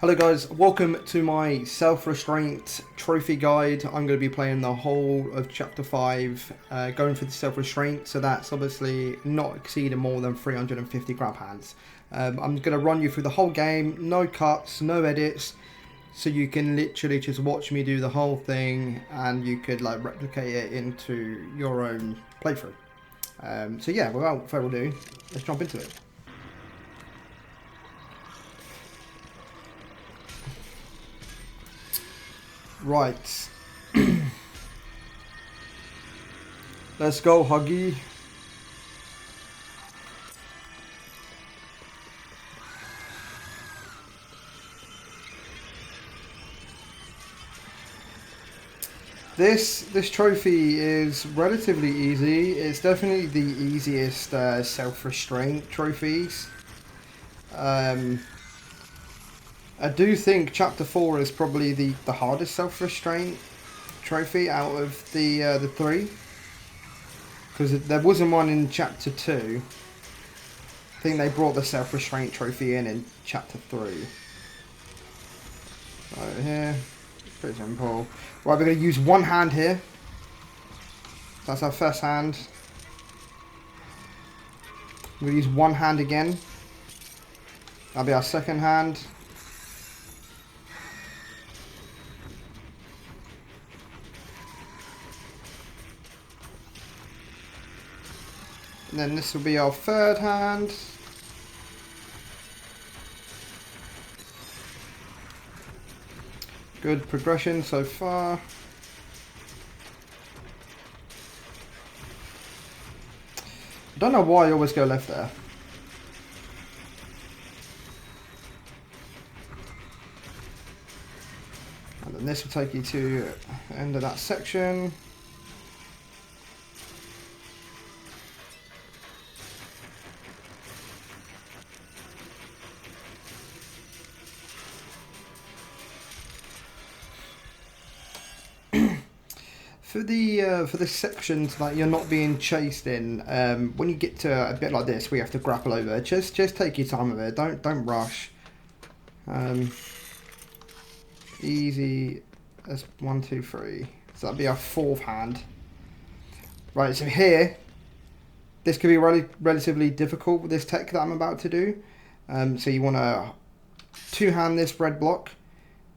Hello guys, welcome to my Self Restraint Trophy guide. I'm going to be playing the whole of Chapter 5, going for the Self Restraint, so that's obviously not exceeding more than 350 grab hands. I'm going to run you through the whole game, no cuts, no edits, so you can literally just watch me do the whole thing and you could like replicate it into your own playthrough. So yeah, without further ado, let's jump into it. Right. Let's go, Huggy. This trophy is relatively easy. It's definitely the easiest self-restraint trophies. I do think Chapter 4 is probably the hardest self-restraint trophy out of the three. Because there wasn't one in Chapter 2. I think they brought the self-restraint trophy in Chapter 3. Right here. Pretty simple. Right, we're going to use one hand here. That's our first hand. We'll use one hand again. That'll be our second hand. And then this will be our third hand. Good progression so far. I don't know why I always go left there. And then this will take you to the end of that section. For the sections that you're not being chased in, when you get to a bit like this, we have to grapple over. Just take your time with it. Don't rush. Easy as 1, 2, 3. So that'll be our fourth hand. Right. So here, this could be relatively difficult with this tech that I'm about to do. So you want to two-hand this red block.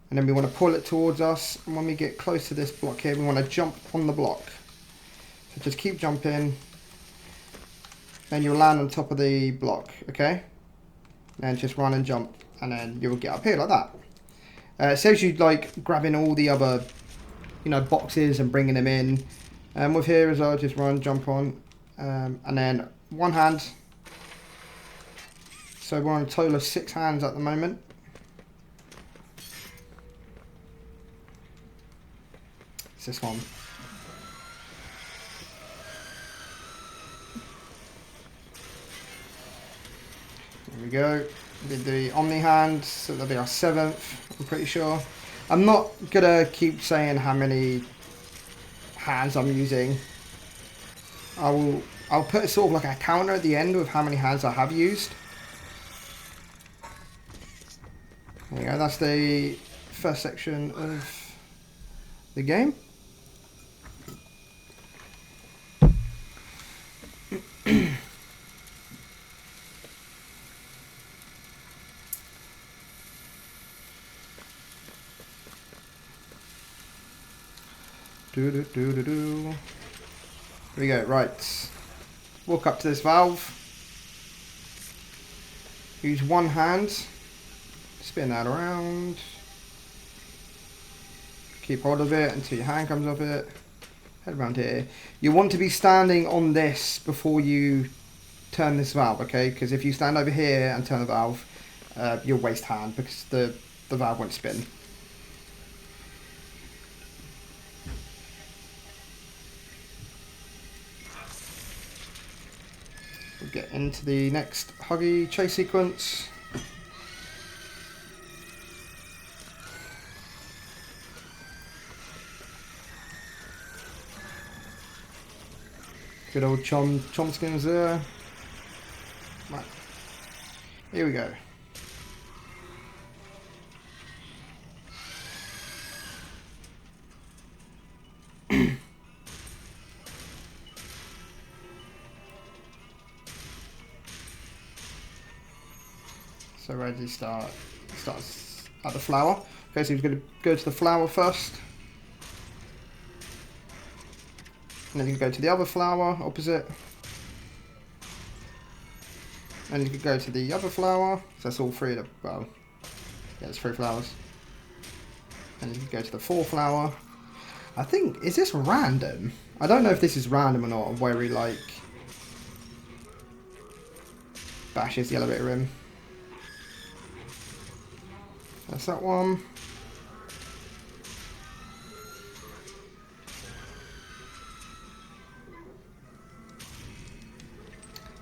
And then we want to pull it towards us. And when we get close to this block here, we want to jump on the block. So just keep jumping. Then you'll land on top of the block, okay? And just run and jump. And then you'll get up here like that. It saves you like grabbing all the other, boxes and bringing them in. And with here as well, just run, jump on. And then one hand. So we're on a total of 6 hands at the moment. It's this one. There we go. We did the Omni hand, so that'll be our 7th, I'm pretty sure. I'm not gonna keep saying how many hands I'm using. I'll put sort of like a counter at the end with how many hands I have used. There you go, that's the first section of the game. Here we go, right. Walk up to this valve. Use one hand. Spin that around. Keep hold of it until your hand comes off it. Head around here. You want to be standing on this before you turn this valve, okay? Because if you stand over here and turn the valve, you'll waste hand because the valve won't spin. We'll get into the next Huggy chase sequence. Good old Chomskins there. Right. Here we go. So where does he start? He starts at the flower. Okay, so he's going to go to the flower first. And then you can go to the other flower opposite. And you can go to the other flower. So that's all three of the, well, yeah, it's 3 flowers. And you can go to the 4th flower. I think, is this random? I don't know if this is random or not, where he like bashes the elevator in. That's that one.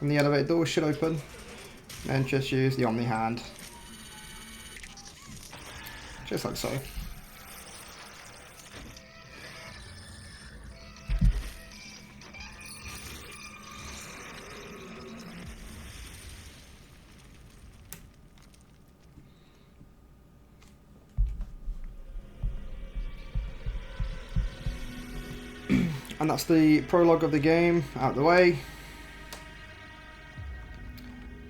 And the elevator door should open. And just use the Omni hand. Just like so. And that's the prologue of the game out of the way.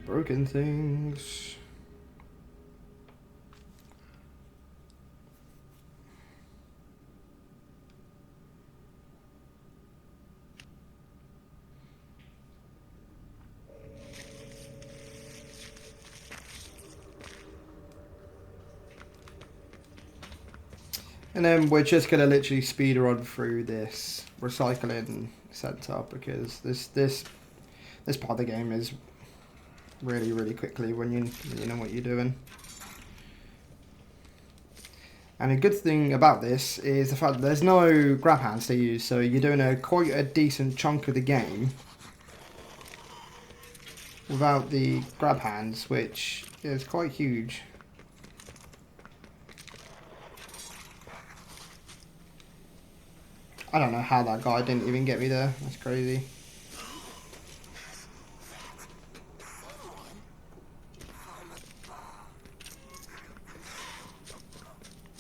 Broken things. And then we're just going to literally speed run through this recycling center because this part of the game is really quickly when you know what you're doing. And a good thing about this is the fact that there's no grab hands to use, so you're doing quite a decent chunk of the game without the grab hands, which is quite huge. I don't know how that guy didn't even get me there. That's crazy.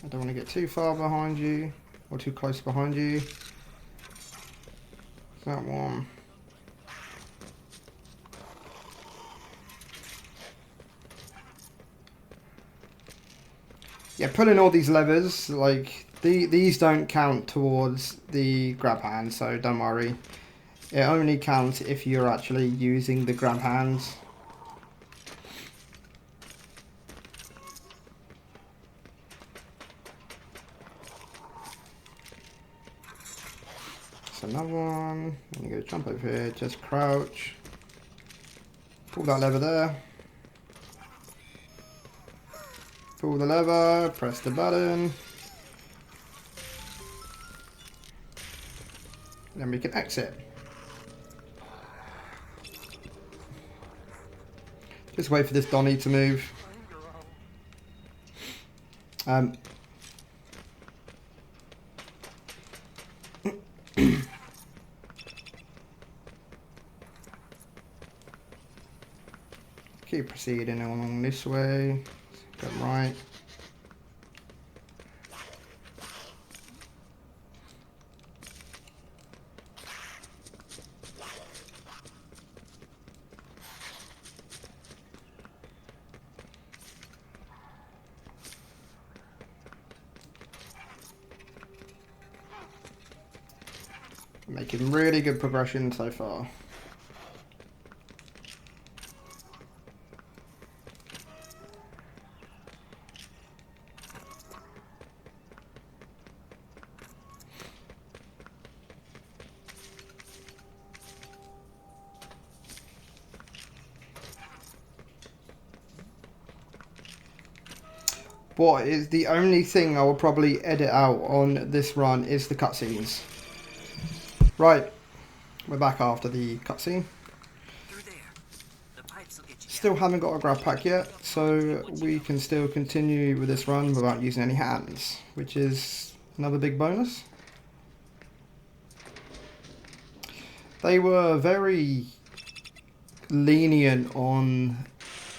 I don't want to get too far behind you or too close behind you. That one. Yeah, pulling all these levers, like these don't count towards the grab hand, so don't worry. It only counts if you're actually using the grab hands. That's another one. And you go jump over here, just crouch. Pull that lever there. Pull the lever, press the button. Then we can exit. Just wait for this Donny to move. Keep proceeding along this way. Go right. Making really good progression so far. What is the only thing I will probably edit out on this run is the cutscenes. Right, we're back after the cutscene. Still haven't got a grab pack yet, so we can still continue with this run without using any hands, which is another big bonus. They were very lenient on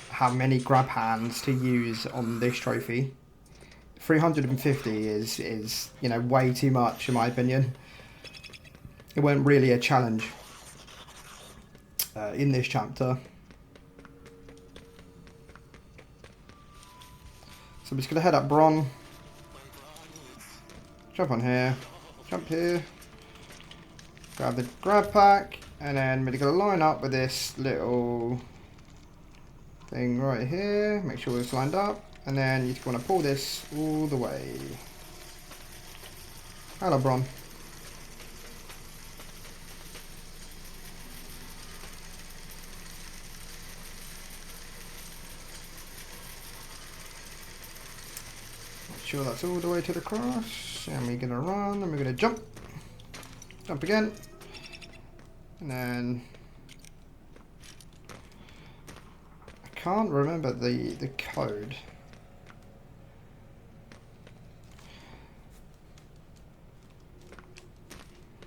how many grab hands to use on this trophy. 350 is you know, way too much in my opinion. It wasn't really a challenge in this chapter. I'm just going to head up Bron. Jump on here. Jump here. Grab the grab pack. And then we're going to line up with this little thing right here. Make sure it's lined up. And then you just want to pull this all the way. Hello, Bron. Make sure that's all the way to the cross. And we're going to run and we're going to jump. Jump again. And then I can't remember the code.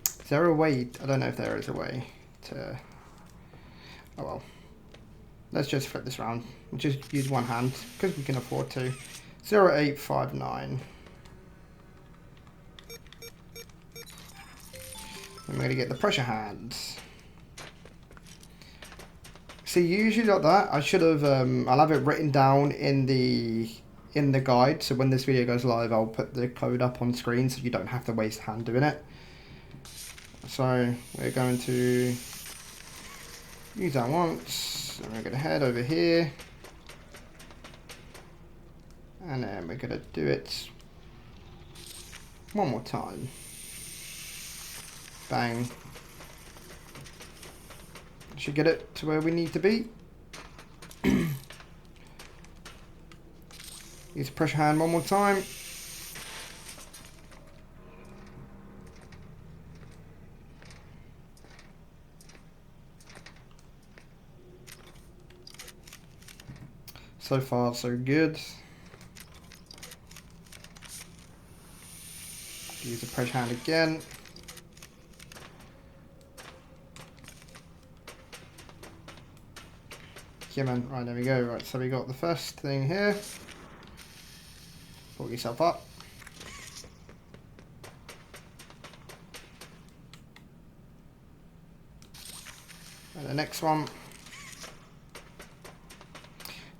Is there a way? I don't know if there is a way to. Oh well. Let's just flip this around. We'll just use one hand because we can afford to. 0859. And we're going to get the pressure hands. See, usually like that, I should have. I'll have it written down in the guide. So when this video goes live, I'll put the code up on screen so you don't have to waste hand doing it. So we're going to use that once, and we're going to head over here, and then we're going to do it one more time. Bang. Should get it to where we need to be. Use the pressure hand one more time. So far, so good. Use the pressure hand again. Yeah, man. Right, there we go. Right, so we got the first thing here. Pull yourself up. And the next one.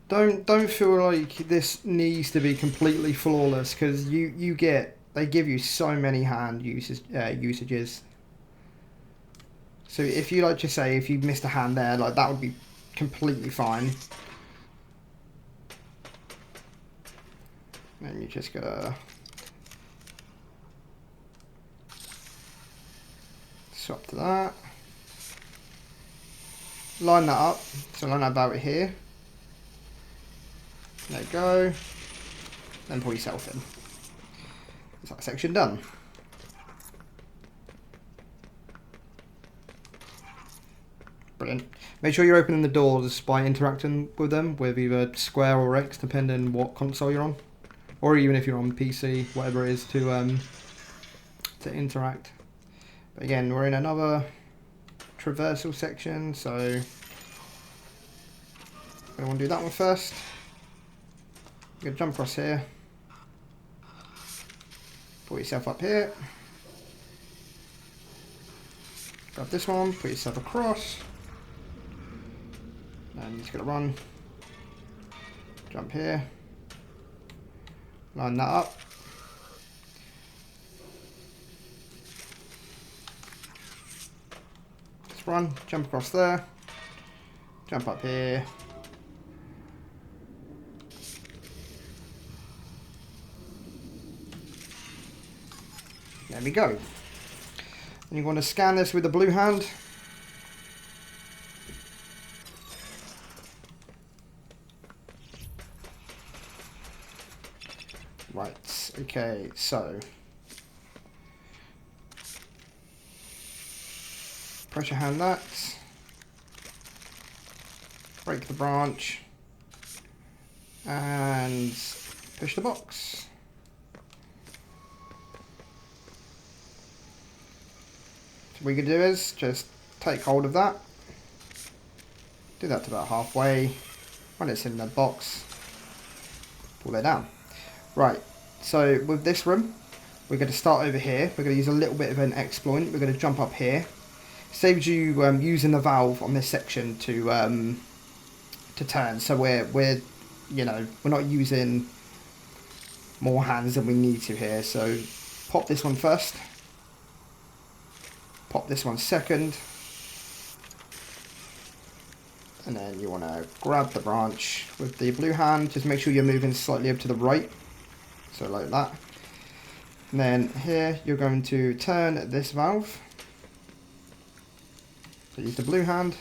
Don't feel like this needs to be completely flawless, because they give you so many hand usages. So if you like to say if you missed a hand there, like that would be completely fine. And you just gotta swap to that. Line that up. So line that about here. There you go. Then pull yourself in. Is that section done? Brilliant. Make sure you're opening the doors by interacting with them with either square or X, depending on what console you're on, or even if you're on PC, whatever it is to interact. But again, we're in another traversal section, so I want to do that one first. You're going to jump across here, pull yourself up here, grab this one, put yourself across, and you're just going to run, jump here, line that up, just run, jump across there, jump up here, there we go. And you want to scan this with the blue hand. Right, okay, so pressure hand that, break the branch, and push the box. What we could do is just take hold of that, do that to about halfway, when it's in the box, pull it down. Right, so with this room, we're going to start over here. We're going to use a little bit of an exploit. We're going to jump up here. Saves you using the valve on this section to turn. So we're not using more hands than we need to here. So pop this one first. Pop this one second. And then you want to grab the branch with the blue hand. Just make sure you're moving slightly up to the right. So like that. And then here you're going to turn this valve. So use the blue hand.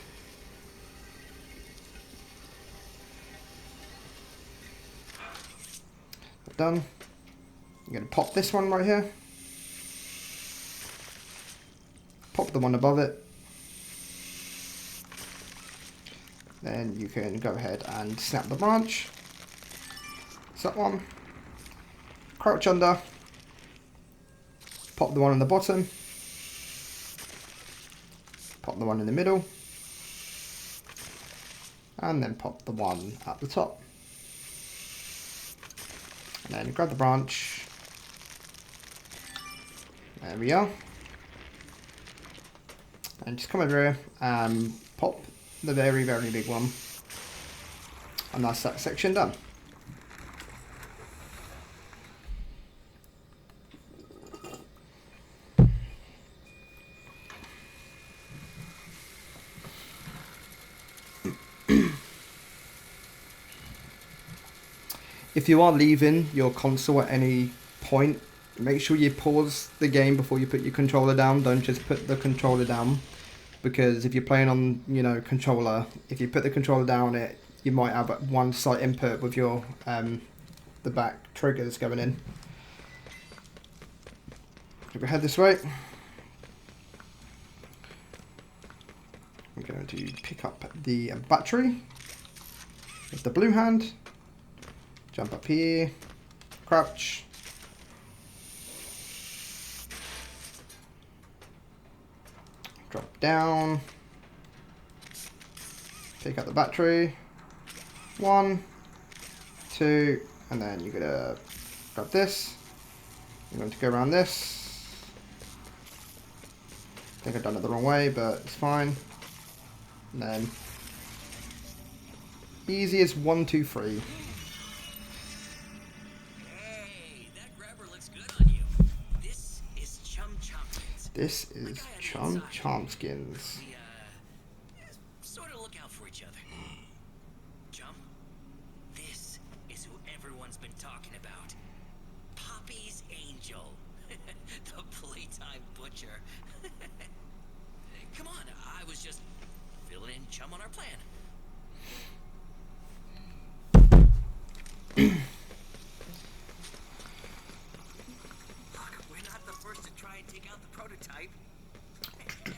Done. You're going to pop this one right here. Pop the one above it. Then you can go ahead and snap the branch. It's that one. Crouch under. Pop the one on the bottom. Pop the one in the middle. And then pop the one at the top. And then grab the branch. There we are. And just come over here and pop the very, very big one. And that's that section done. If you are leaving your console at any point, make sure you pause the game before you put your controller down. Don't just put the controller down, because if you're playing on, you know, controller, if you put the controller down, you might have one slight input with your the back triggers going in. If we head this way, I'm going to pick up the battery with the blue hand. Jump up here, crouch, drop down, pick up the battery, 1, 2, and then you're gonna grab this. I'm going to go around this. I think I've done it the wrong way, but it's fine. And then easy as 1, 2, 3. This is Chum Chompskins. We, sort of look out for each other. Chum, this is who everyone's been talking about. Poppy's Angel. The Playtime Butcher. Come on, I was just filling in Chum on our plan.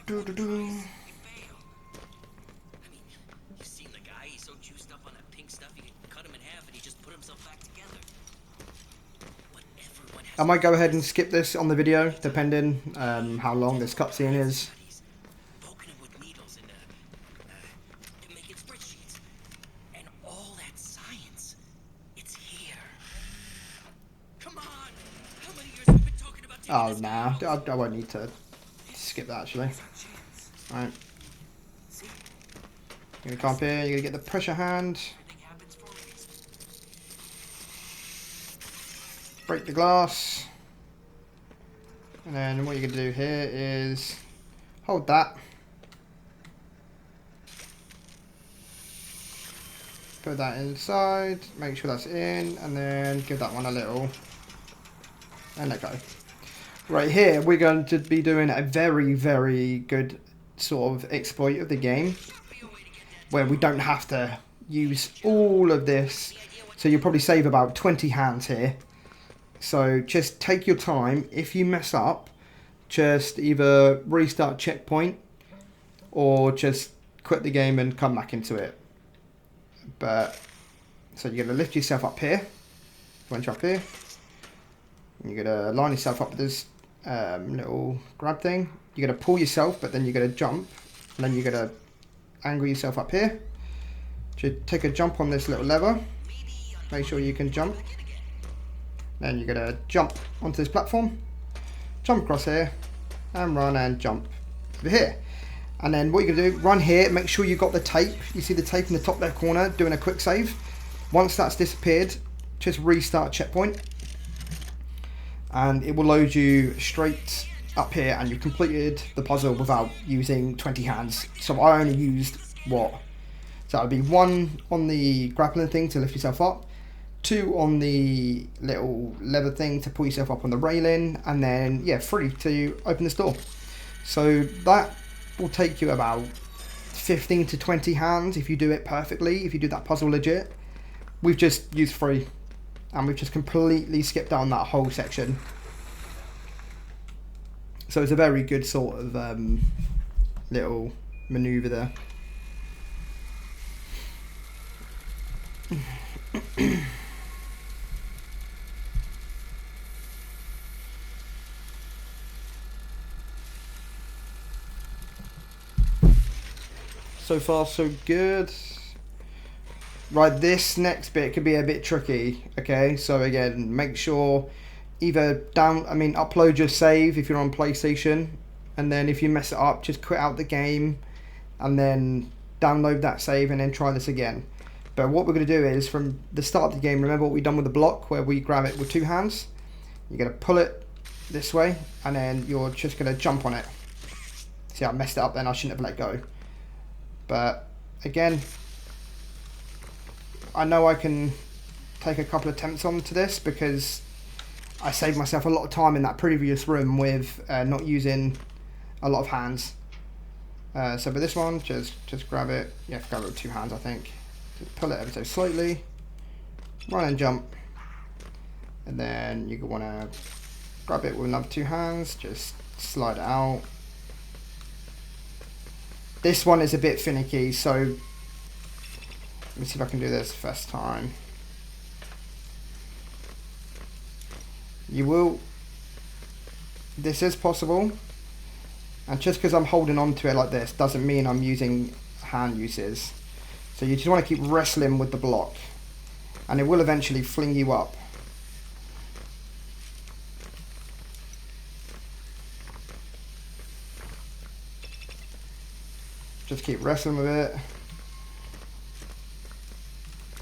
Do-do-do. You've seen the guy, he's so juiced up on that pink stuff, you can cut him in half and he just put himself back together. I might go ahead and skip this on the video, depending how long this cutscene is. Poking him with needles and making spreadsheets. And all that science, it's here. Come on! How many years have we been talking about taking this Oh, out? nah, I won't need to skip that actually. Alright. You're gonna come up here, you're gonna get the pressure hand. Break the glass. And then what you're gonna do here is hold that. Put that inside, make sure that's in, and then give that one a little. And let go. Right here, we're going to be doing a very, very good sort of exploit of the game, where we don't have to use all of this. So you'll probably save about 20 hands here. So just take your time. If you mess up, just either restart checkpoint or just quit the game and come back into it. But so you're going to lift yourself up here. Once you're up here, and you're going to line yourself up with this little grab thing. You're going to pull yourself, but then you're going to jump, and then you're going to angle yourself up here. So take a jump on this little lever. Make sure you can jump. Then you're going to jump onto this platform, jump across here, and run and jump over here. And then what you're going to do, run here, make sure you've got the tape. You see the tape in the top left corner, doing a quick save. Once that's disappeared, just restart checkpoint. and it will load you straight up here, and you've completed the puzzle without using 20 hands. So I only used what? So that would be 1 on the grappling thing to lift yourself up, 2 on the little leather thing to pull yourself up on the railing, and then yeah, 3 to open this door. So that will take you about 15 to 20 hands if you do it perfectly, if you do that puzzle legit. We've just used 3, and we've just completely skipped down that whole section. So it's a very good sort of little maneuver there. So far so good. Right, this next bit could be a bit tricky. Okay, so again, make sure either upload your save if you're on PlayStation, and then if you mess it up, just quit out the game and then download that save and then try this again. But what we're going to do is, from the start of the game, remember what we've done with the block where we grab it with 2 hands? You're going to pull it this way, and then you're just going to jump on it. See, I messed it up then, I shouldn't have let go. But again, I know I can take a couple of attempts onto this because I saved myself a lot of time in that previous room with not using a lot of hands. So with this one, just grab it. You have to grab it with 2 hands, I think. Just pull it ever so slightly, run and jump, and then you want to grab it with another 2 hands. Just slide it out. This one is a bit finicky, so let me see if I can do this first time. This is possible, and just because I'm holding on to it like this doesn't mean I'm using hand uses. So you just want to keep wrestling with the block, and it will eventually fling you up. Just keep wrestling with it.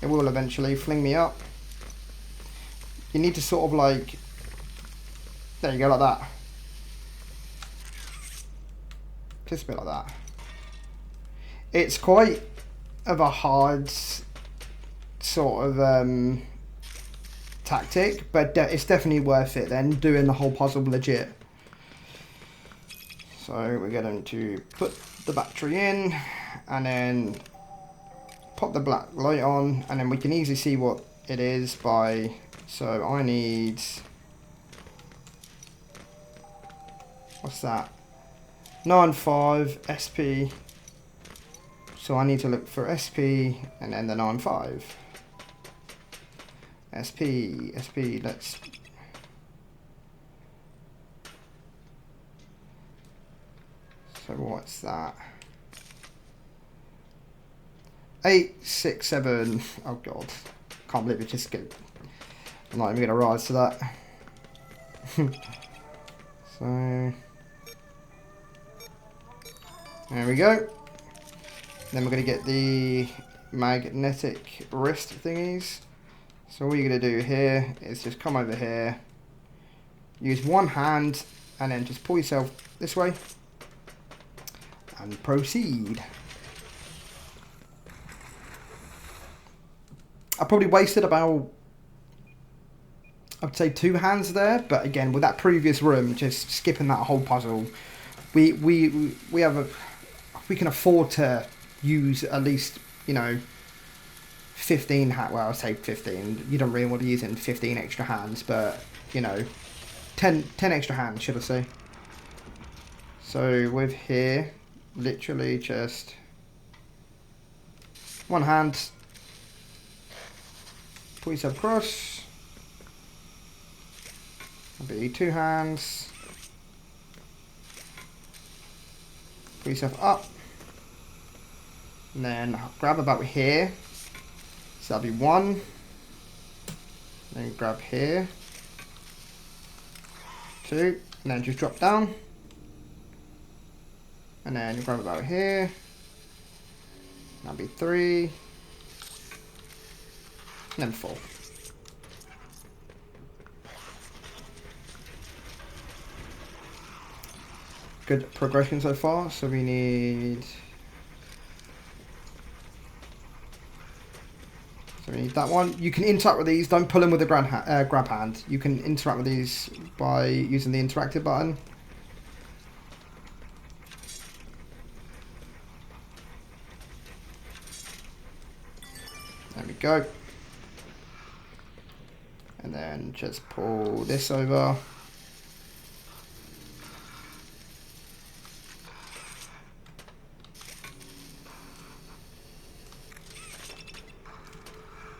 It will eventually fling me up. You need to sort of like, there you go, like that. Just a bit like that. It's quite of a hard sort of tactic, but it's definitely worth it then, doing the whole puzzle legit. So we're going to put the battery in, and then pop the black light on, and then we can easily see what it is by, so I need, what's that, 95 SP, so I need to look for SP and then the 95. SP, let's, so what's that? 867. Oh god, can't believe it just get. I'm not even gonna rise to that. So there we go. Then we're gonna get the magnetic wrist thingies. So all you're gonna do here is just come over here, use 1 hand, and then just pull yourself this way and proceed. I probably wasted about, I'd say 2 hands there, but again, with that previous room, just skipping that whole puzzle, we can afford to use at least, you know, 15 well, I'll say 15. You don't really want to use 15 extra hands, but you know, 10 extra hands, should I say. So with here, literally just 1 hand, pull yourself across. That'll be 2 hands. Pull yourself up. And then grab about here. So that'll be 1. Then grab here. 2. And then just drop down. And then grab about here. That'll be 3. And then 4. good progression so far. So we need... So we need that one. You can interact with these. Don't pull them with the grab hand. You can interact with these by using the interactive button. There we go. And then just pull this over.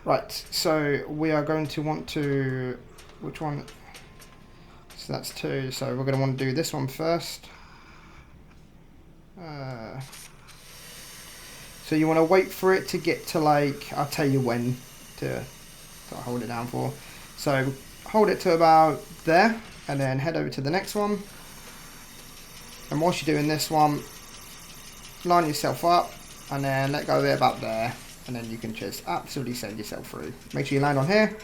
Right, so we are going to want to, which one? So that's 2, so we're going to want to do this one first. So you want to wait for it to get to, like, I'll tell you when to hold it down for. So hold it to about there, and then head over to the next one. And whilst you're doing this one, line yourself up, and then let go of it about there. And then you can just absolutely send yourself through. Make sure you land on here.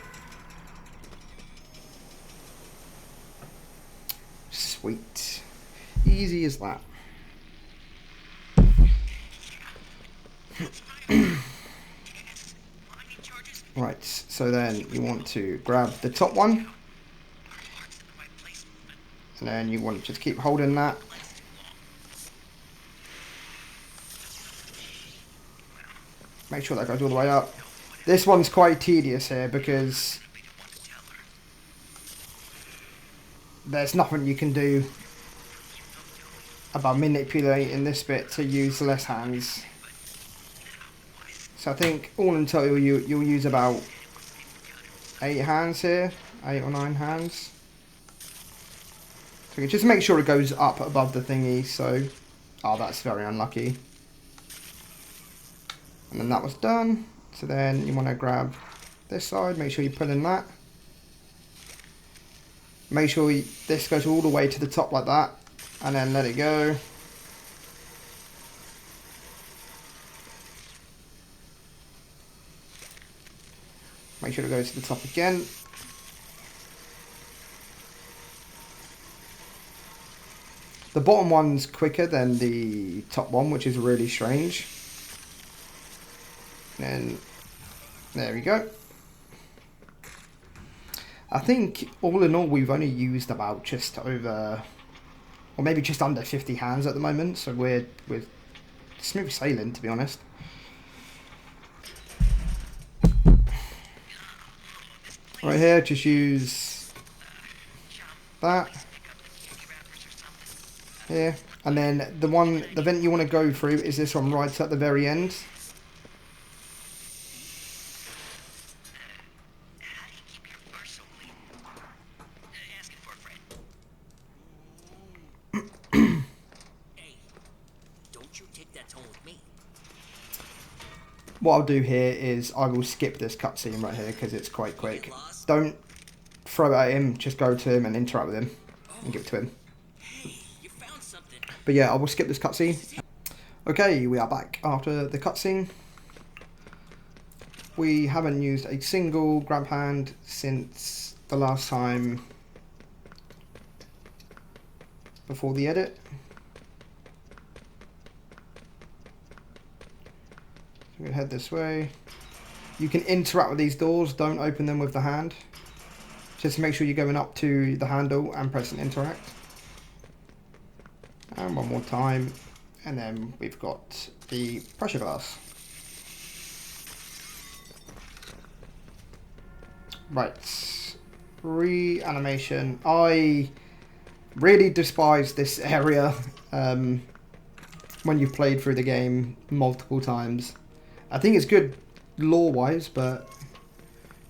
Sweet. Easy as that. Right, so then you want to grab the top one. And then you want to just keep holding that. Make sure that goes all the way up. This one's quite tedious here because there's nothing you can do about manipulating this bit to use less hands. So I think all in total you'll use about 8 hands here, 8 or 9 hands. So just make sure it goes up above the thingy. So, oh, that's very unlucky. And then that was done. So then you want to grab this side, make sure you pull in that. Make sure this goes all the way to the top like that, and then let it go. Make sure it goes to the top again. The bottom one's quicker than the top one, which is really strange. And there we go. I think all in all we've only used about just over, or maybe just under 50 hands at the moment, so we're smooth sailing, to be honest. Right here, just use that here, and then the vent you want to go through is this one right at the very end. What I'll do here is I will skip this cutscene right here because it's quite quick. Don't throw it at him, just go to him and interact with him and give it to him. But yeah, I will skip this cutscene. Okay, we are back after the cutscene. We haven't used a single grab hand since the last time before the edit. I'm going to head this way. You can interact with these doors, don't open them with the hand. Just make sure you're going up to the handle and pressing interact. And one more time. And then we've got the pressure glass. Right. Reanimation. I really despise this area when you've played through the game multiple times. I think it's good lore-wise, but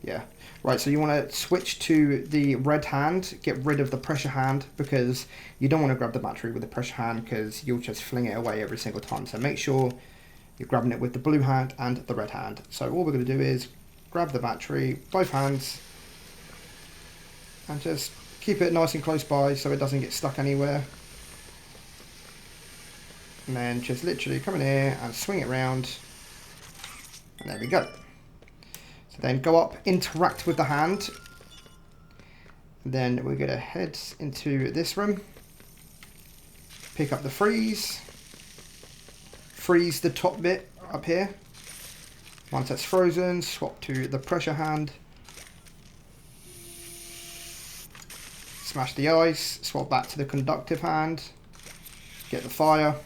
yeah. Right, so you want to switch to the red hand, get rid of the pressure hand, because you don't want to grab the battery with the pressure hand because you'll just fling it away every single time. So make sure you're grabbing it with the blue hand and the red hand. So all we're going to do is grab the battery, both hands, and just keep it nice and close by so it doesn't get stuck anywhere. And then just literally come in here and swing it around. And there we go. So then go up, interact with the hand. And then we're going to head into this room. pick up the freeze. Freeze the top bit up here. Once that's frozen, swap to the pressure hand. Smash the ice, swap back to the conductive hand. Get the fire.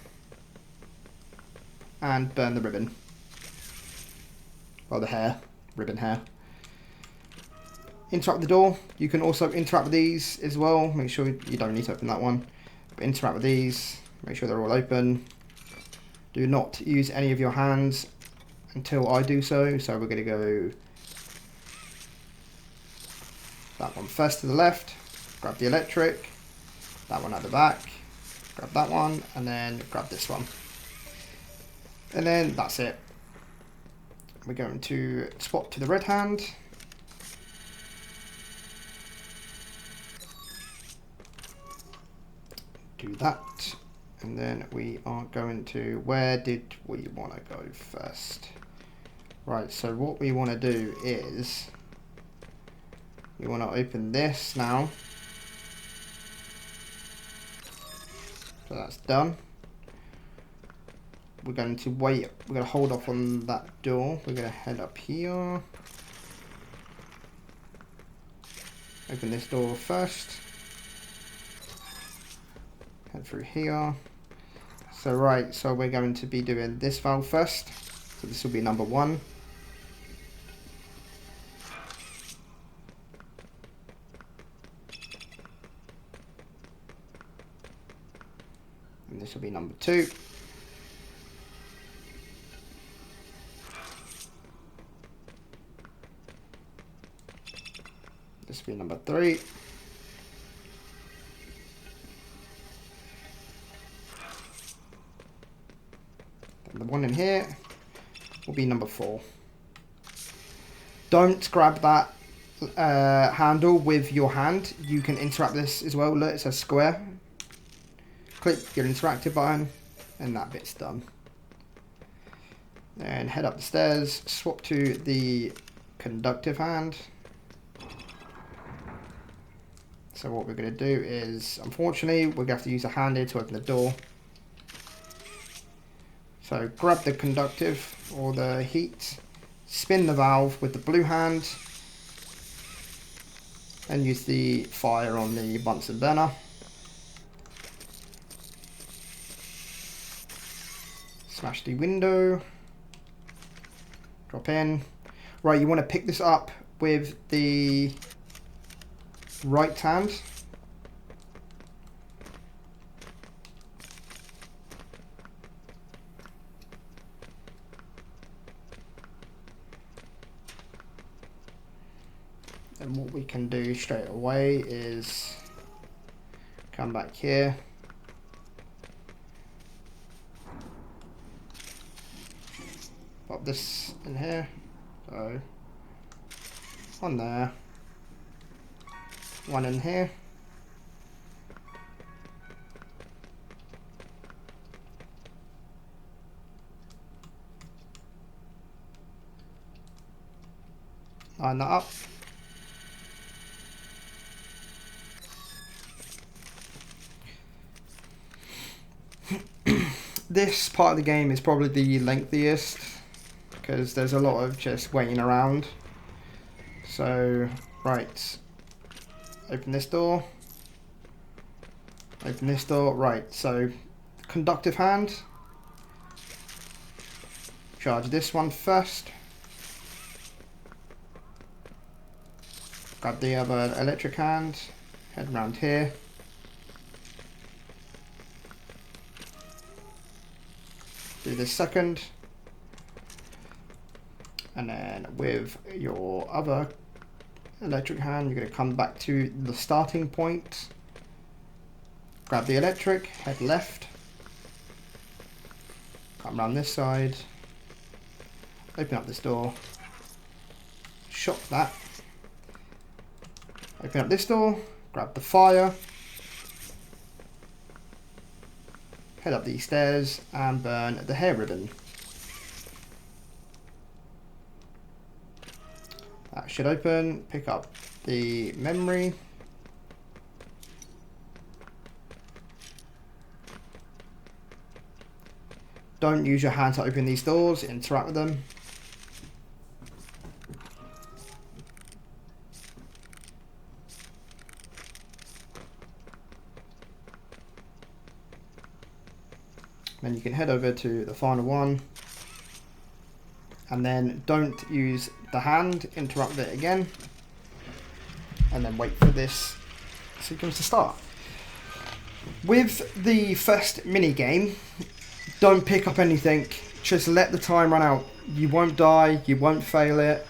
And burn the ribbon. Well, the hair. Ribbon hair. Interrupt the door. You can also interact with these as well. Make sure you don't need to open that one. But interact with these. Make sure they're all open. Do not use any of your hands until I do so. So we're going to go that one first to the left. Grab the electric. That one at the back. Grab that one. And then grab this one. And then that's it. We're going to swap to the red hand. Do that. And then we are going to, where did we want to go first? Right, so what we want to do is, we want to open this now. So that's done. We're going to wait, we're going to hold off on that door. We're going to head up here. Open this door first. Head through here. So right, so we're going to be doing this valve first. So this will be number 1. And this will be number 2. This will be number 3. And the one in here will be number 4. Don't grab that handle with your hand. You can interact this as well. Look, it says square. Click your interactive button and that bit's done. Then head up the stairs, swap to the conductive hand. So what we're going to do is, unfortunately, we're going to have to use a hand here to open the door. So grab the conductive or the heat, spin the valve with the blue hand, and use the fire on the Bunsen burner. Smash the window, drop in. Right, you want to pick this up with the right hand. And what we can do straight away is come back here. Pop this in here. So one there. One in here. Line that up. This part of the game is probably the lengthiest because there's a lot of just waiting around. So, right. Open this door. Open this door. Right, so conductive hand. Charge this one first. Grab the other electric hand. Head around here. Do this second. And then with your other electric hand, you're going to come back to the starting point. Grab the electric, head left. Come around this side. Open up this door. Shock that. Open up this door. Grab the fire. Head up these stairs and burn the hair ribbon. That should open. Pick up the memory. Don't use your hand to open these doors, interact with them. Then you can head over to the final one. And then don't use the hand, interrupt it again. And then wait for this sequence to start. With the first mini game, don't pick up anything. Just let the time run out. You won't die, you won't fail it.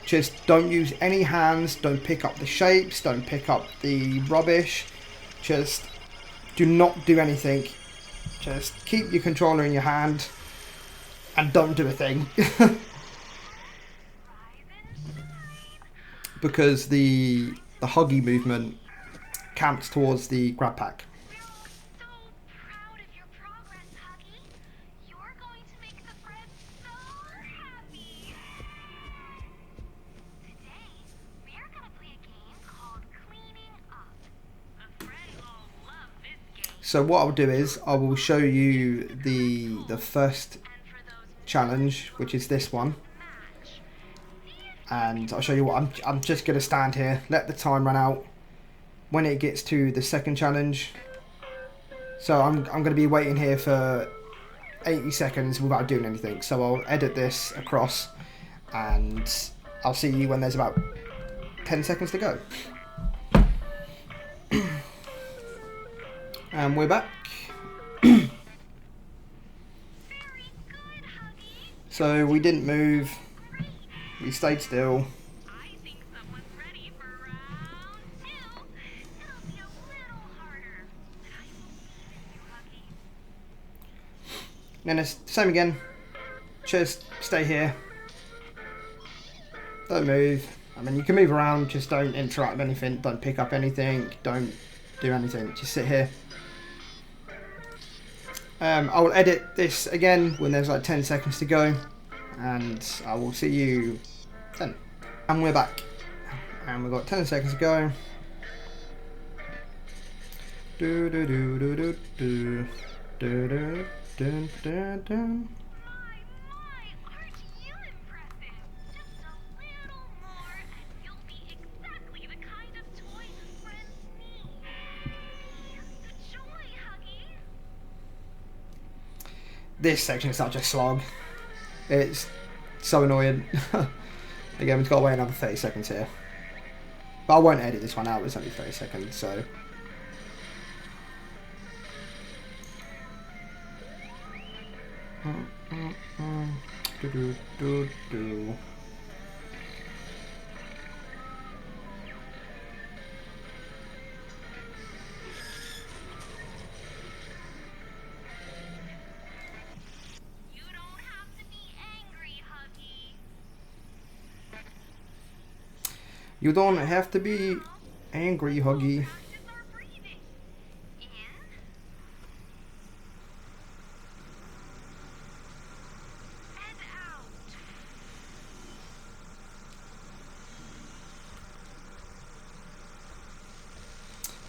Just don't use any hands, don't pick up the shapes, don't pick up the rubbish. Just do not do anything. Just keep your controller in your hand and don't do a thing. Because the Huggy movement counts towards the grab pack. So what I'll do is I will show you the first challenge, which is this one, and I'll show you what I'm just gonna stand here, let the time run out. When it gets to the second challenge, so I'm gonna be waiting here for 80 seconds without doing anything. So I'll edit this across, and I'll see you when there's about 10 seconds to go. And we're back. So we didn't move. We stayed still. Then it's the same again. Just stay here. Don't move. I mean, you can move around, just don't interact with anything, don't pick up anything, don't do anything, just sit here. I will edit this again when there's like 10 seconds to go, and I will see you then. And we're back. And we've got 10 seconds to go. Do do do do do do do do do do do. This section is such a slog. It's so annoying. Again, we've got to wait another 30 seconds here. But I won't edit this one out, it's only 30 seconds, so. Do, do, do, do. You don't have to be angry, Huggy.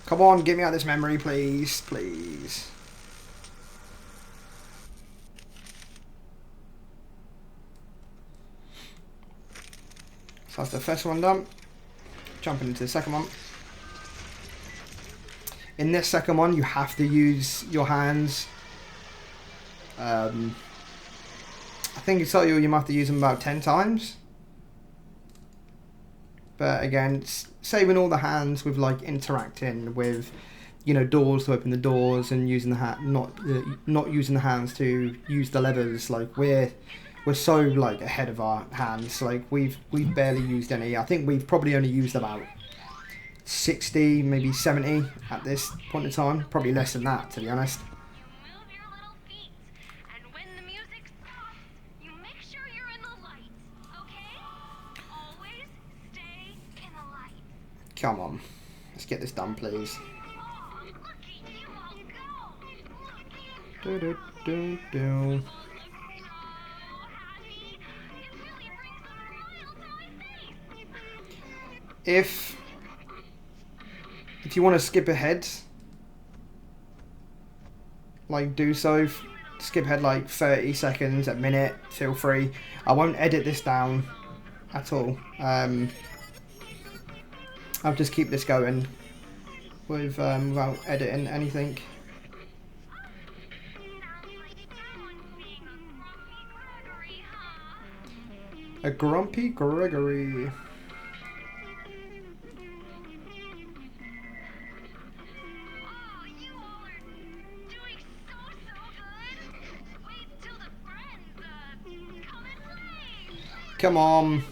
Come on, get me out of this memory, please, please. So that's the first one done. Jumping into the second one. In this second one, you have to use your hands. I think it's like you might have to use them about 10 times. But again, saving all the hands with like interacting with, you know, doors to open the doors and using the hand, not using the hands to use the levers. Like we're so like ahead of our hands. Like we've barely used any. I think we've probably only used about 60, maybe 70 at this point in time. Probably less than that, to be honest. Come on, let's get this done, please. Do do do do. If you want to skip ahead, like do so skip ahead like 30 seconds, a minute, feel free. I won't edit this down at all. I'll just keep this going with without editing anything. A grumpy Gregory. Come on.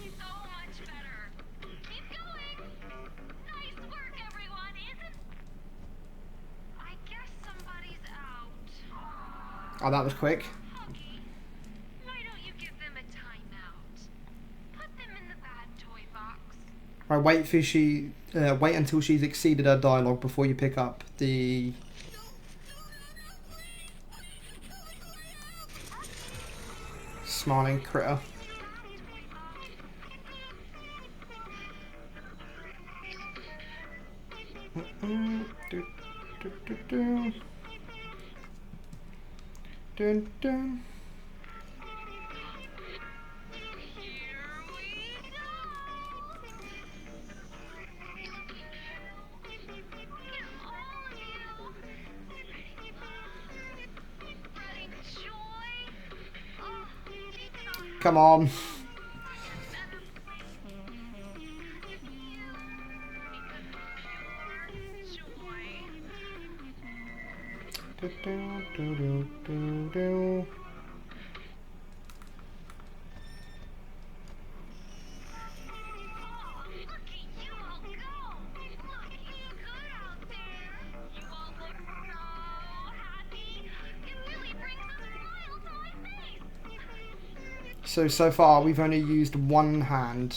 Oh, that was quick. Right, wait until she's exceeded her dialogue before you pick up the smiling critter. Dun, dun. Come on. Do, do, do, do, do, do. So far we've only used one hand.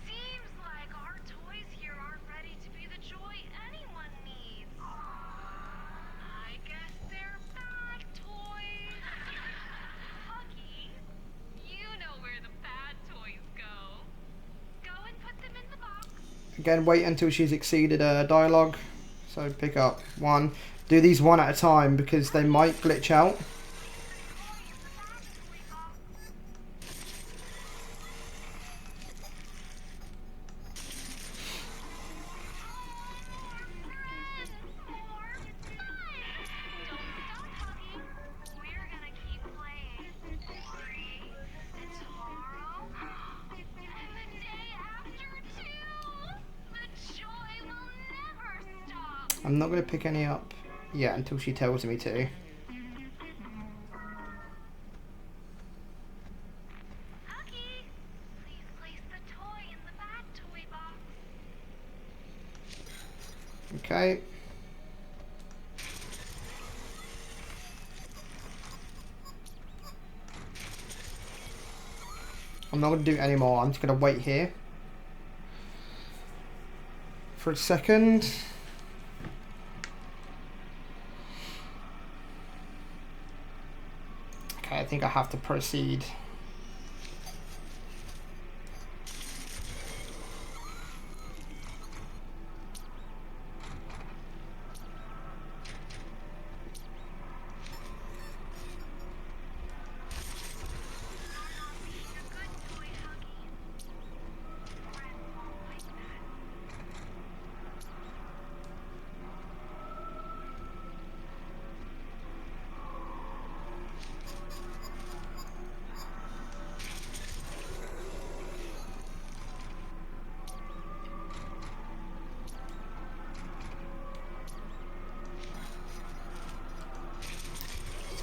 Seems like our toys here aren't ready to be the joy anyone needs. I guess they're bad toys. Huggy, you know where the bad toys go. Go and put them in the box. Again, wait until she's exceeded her dialogue. So pick up one. Do these one at a time because they might glitch out. I'm not going to pick any up yet until she tells me to. Huggy, please place the toy in the bad toy box. Okay. I'm not going to do any more. I'm just going to wait here for a second. Okay, I think I have to proceed.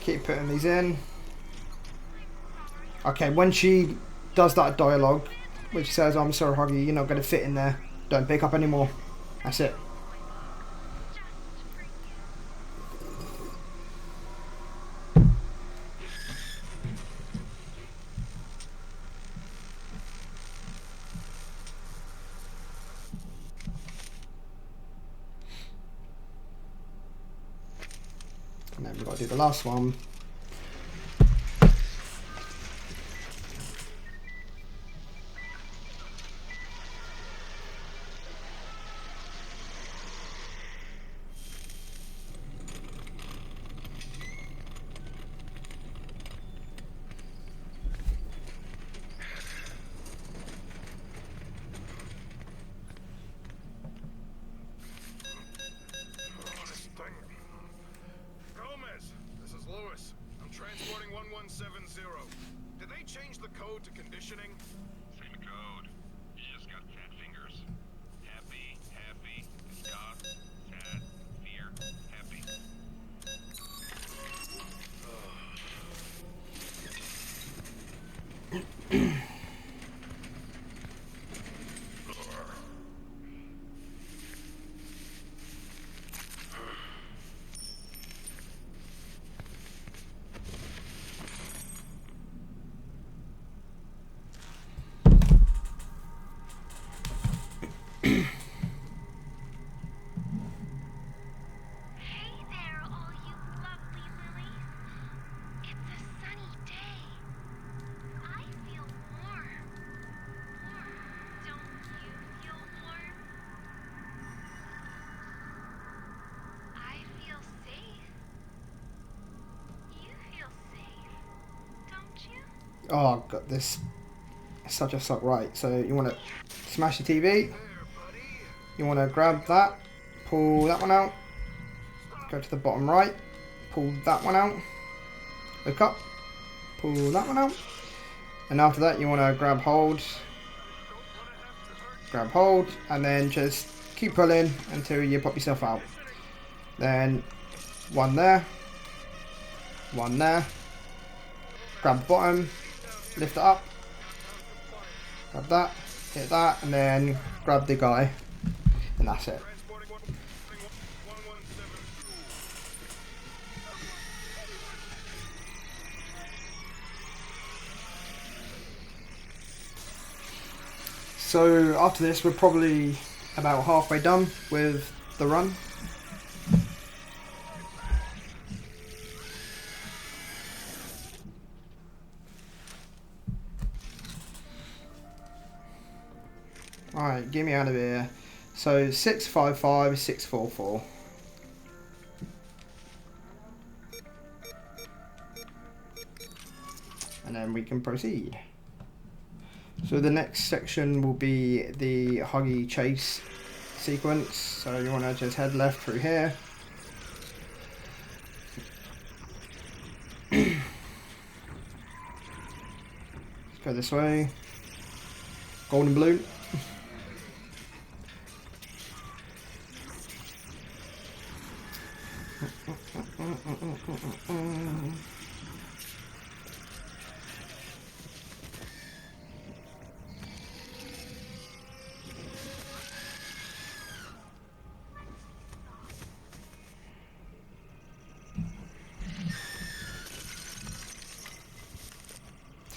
Keep putting these in. Okay, when she does that dialogue, which says, "I'm sorry, Huggy, you're not going to fit in there. Don't pick up anymore." That's it. And then we've got to do the last one. Hey there, all you lovely lilies. It's a sunny day. I feel warm. Don't you feel warm? I feel safe. You feel safe, don't you? Oh, God, this is such a suck. Right, so you want to smash the TV. You want to grab that, pull that one out, go to the bottom right, pull that one out, look up, pull that one out, and after that you want to grab hold, and then just keep pulling until you pop yourself out. Then one there, grab the bottom, lift it up, grab that, hit that, and then grab the guy, and that's it. So after this, we're probably about halfway done with the run. Alright, get me out of here. So 655, 644. And then we can proceed. So the next section will be the Huggy chase sequence. So you want to just head left through here. Let's go this way. Golden balloon.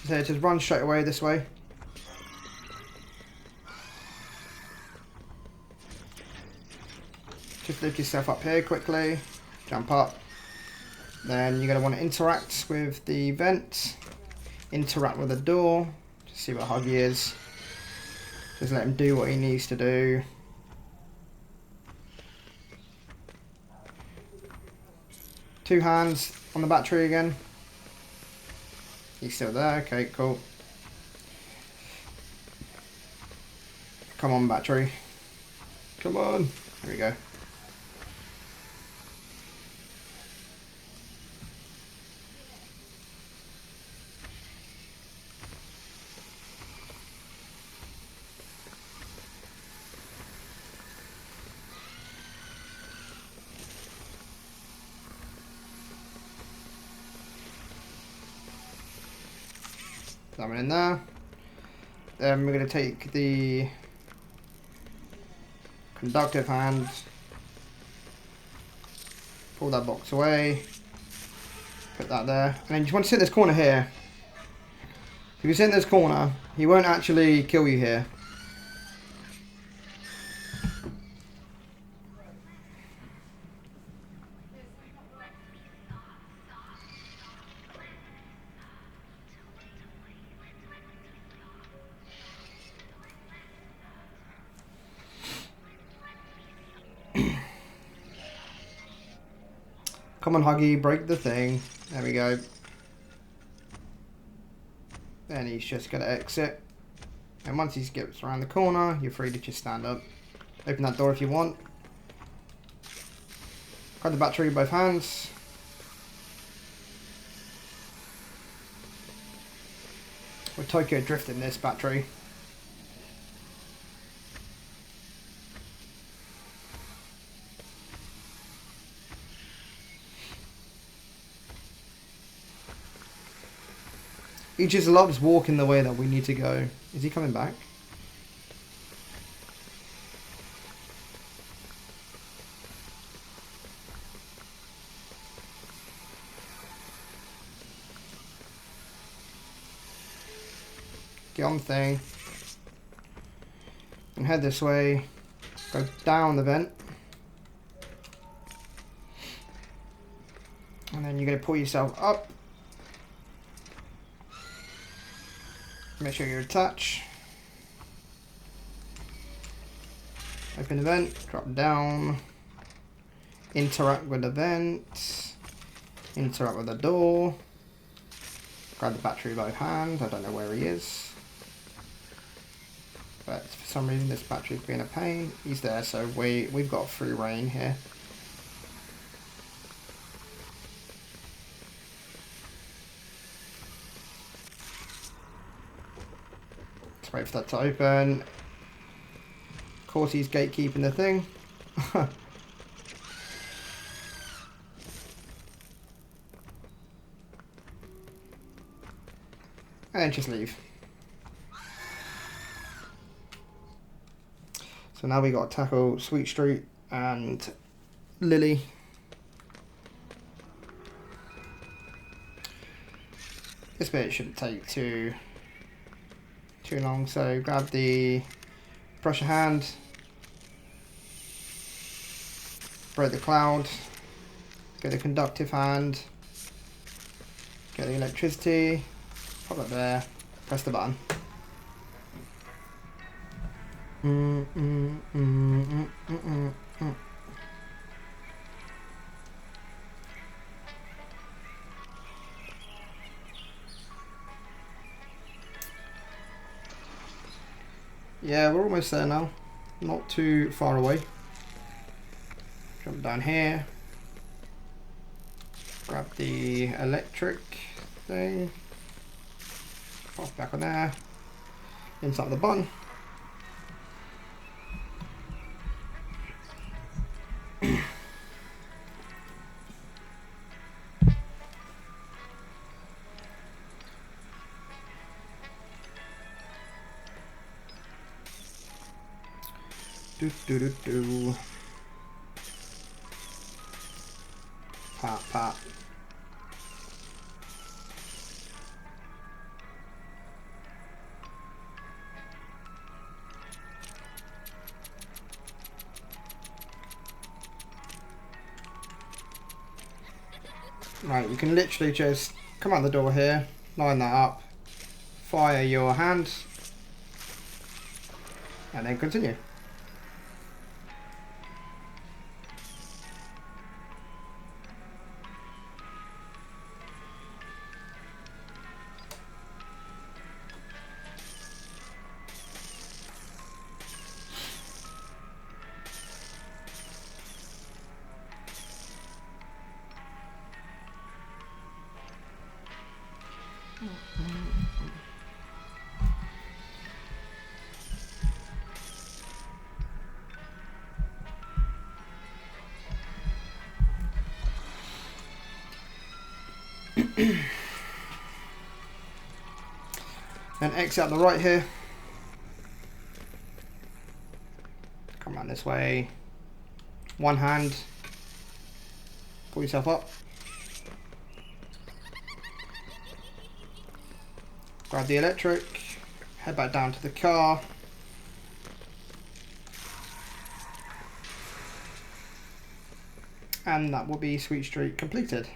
So just run straight away this way. Just lift yourself up here quickly. Jump up. Then you're going to want to interact with the vent. Interact with the door. Just see what Huggy is. Just let him do what he needs to do. Two hands on the battery again. He's still there. Okay, cool. Come on, battery. Come on. There we go. That one in there. Then we're going to take the conductive hand, pull that box away, put that there, and then you just want to sit in this corner here. If you sit in this corner, he won't actually kill you here. Come on, Huggy, break the thing. There we go. Then he's just going to exit. And once he gets around the corner, you're free to just stand up. Open that door if you want. Grab the battery with both hands. We're Tokyo drifting this battery. He just loves walking the way that we need to go. Is he coming back? Get on the thing. And head this way. Go down the vent. And then you're going to pull yourself up. Make sure you attach. Open the vent, drop down. Interact with the vent. Interact with the door. Grab the battery with both hands. I don't know where he is. But for some reason this battery's being a pain. He's there, so we've got free reign here. Let's wait for that to open. Of course he's gatekeeping the thing. And then just leave. So now we got to tackle Sweet Street and Lily. This bit shouldn't take too long. So grab the pressure hand, break the cloud, get the conductive hand, get the electricity, pop it there, press the button. Yeah, we're almost there now. Not too far away. Jump down here. Grab the electric thing. Pop back on there. Inside the button. Do. Pop, pop. Right, you can literally just come out the door here, line that up, fire your hand, and then continue. Then exit out the right here. Come around this way. One hand. Pull yourself up. Grab the electric. Head back down to the car. And that will be Sweet Street completed.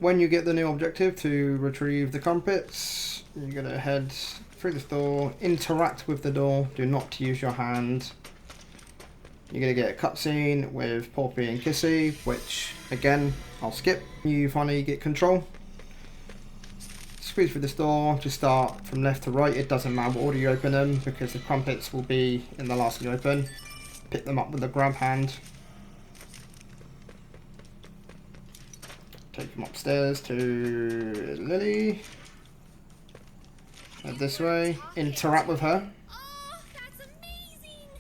When you get the new objective to retrieve the crumpets, you're going to head through this door, interact with the door, do not use your hand. You're going to get a cutscene with Poppy and Kissy, which, again, I'll skip. You finally get control. Squeeze through this door, just start from left to right, it doesn't matter what order you open them, because the crumpets will be in the last one you open. Pick them up with the grab hand. Take them upstairs to Lily. Head this way. Interact with her. Oh, that's amazing!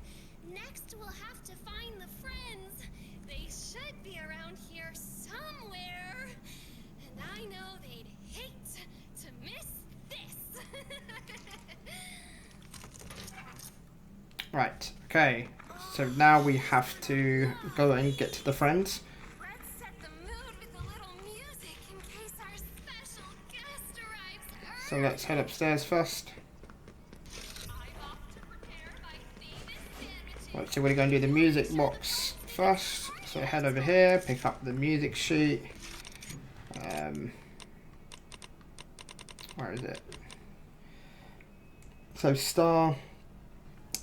Next we'll have to find the friends. They should be around here somewhere. And I know they'd hate to miss this. Right, okay. So now we have to go and get to the friends. Let's set the mood with a little music in case our special guest arrives early. So let's head upstairs first. I've off to prepare my famous Right, so we're going to do the music box first. So head over here, pick up the music sheet. Where is it? So star.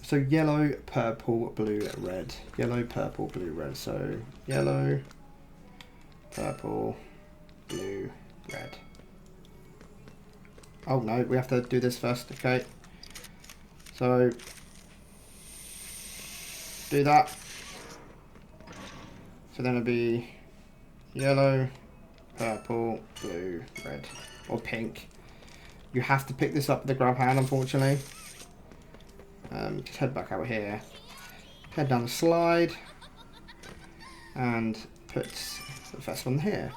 So yellow, purple, blue, red. Yellow, purple, blue, red. So yellow, purple, blue, red. Oh no, we have to do this first. Okay. So do that. So then it'll be yellow, purple, blue, red, or pink. You have to pick this up with the grab hand, unfortunately. Just head back out here. Head down the slide. And put the first one here.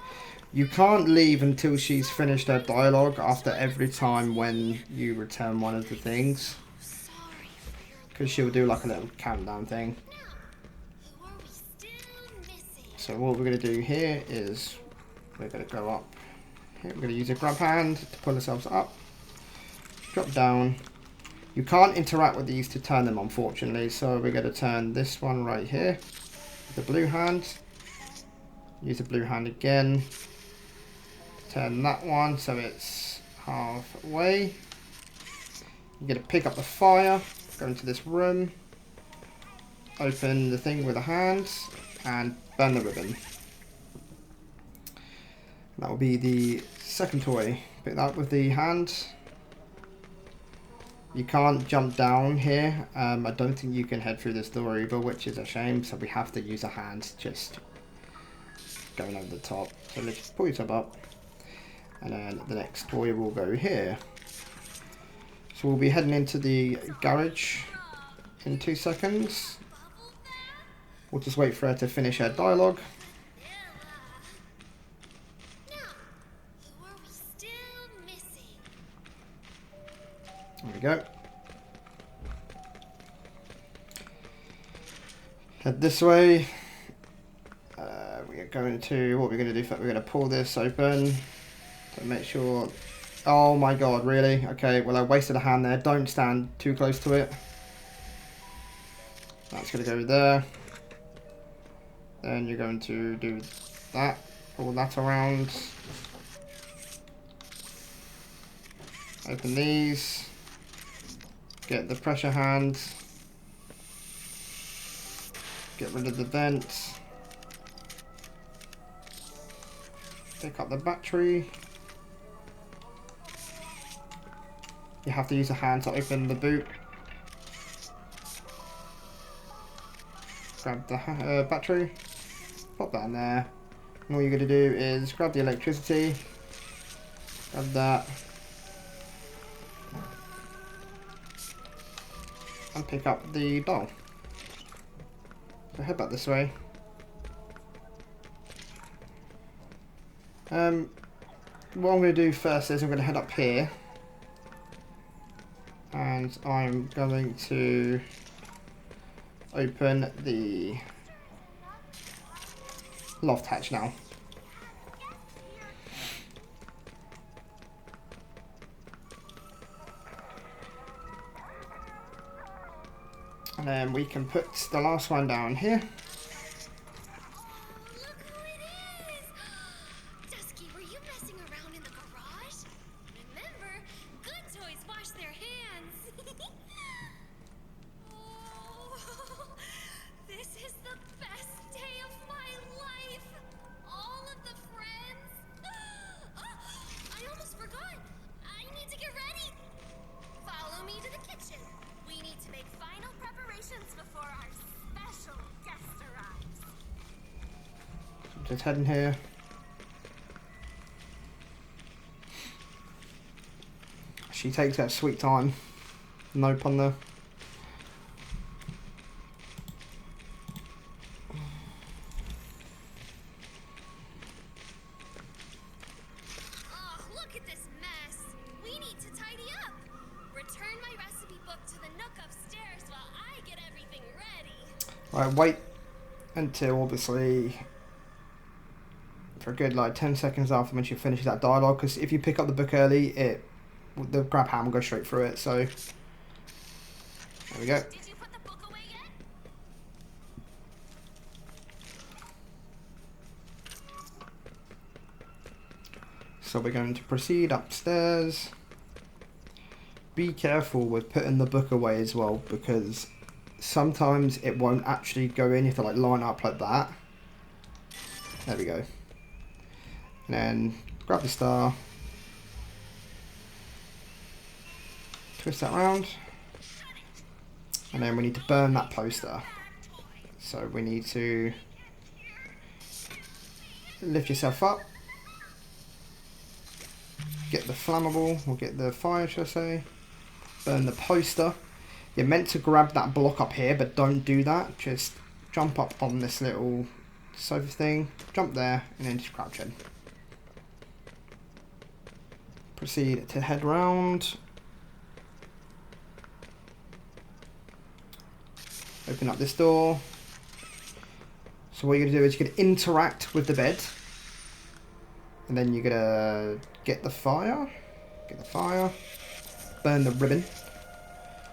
You can't leave until she's finished her dialogue after every time when you return one of the things. Because she'll do like a little countdown thing. So what we're going to do here is we're going to go up. Here we're going to use a grab hand to pull ourselves up. Drop down. You can't interact with these to turn them, unfortunately. So we're going to turn this one right here. The blue hand. Use the blue hand again. Turn that one so it's halfway. You're going to pick up the fire. Go into this room. Open the thing with the hands. And burn the ribbon. That will be the second toy. Pick that up with the hand. You can't jump down here. I don't think you can head through this door either, which is a shame. So we have to use a hand just going over the top. So let's just pull yourself up. And then the next toy will go here. So we'll be heading into the garage in 2 seconds. We'll just wait for her to finish her dialogue. There we go. Head this way. We are going to, what we're going to do, we're going to pull this open to make sure. Oh my god, really? Okay, well I wasted a hand there. Don't stand too close to it. That's going to go there. Then you're going to do that. Pull that around. Open these. Get the pressure hand. Get rid of the vent. Pick up the battery. You have to use a hand to open the boot. Grab the battery. Pop that in there. And all you're going to do is grab the electricity. Grab that. And pick up the doll. So head back this way. What I'm going to do first is I'm going to head up here. And I'm going to open the loft hatch now. And then we can put the last one down here. Look who it is! Dusky, were you messing around in the garage? Remember, good toys wash their hands. Oh, this is the best day of my life. All of the friends. Oh, I almost forgot. I need to get ready. Follow me to the kitchen. We need to make final preparations before our special guest arrives. Just heading here. She takes her sweet time. No pun there. Oh, look at this mess. We need to tidy up. Return my recipe book to the nook upstairs while I get everything ready. Right, wait until obviously for a good like 10 seconds after when she finishes that dialogue, because if you pick up the book early, the grab hand will go straight through it. So there we go. Did you put the book away yet? So we're going to proceed upstairs. Be careful with putting the book away as well, because sometimes it won't actually go in. You have to like line up like that. There we go. And then grab the star. Twist that around. And then we need to burn that poster. So we need to lift yourself up. Get the flammable, or get the fire, should I say. Burn the poster. You're meant to grab that block up here, but don't do that. Just jump up on this little sofa thing, jump there, and then just crouch in. Proceed to head round. Open up this door. So what you're going to do is you're going to interact with the bed. And then you're going to get the fire. Burn the ribbon.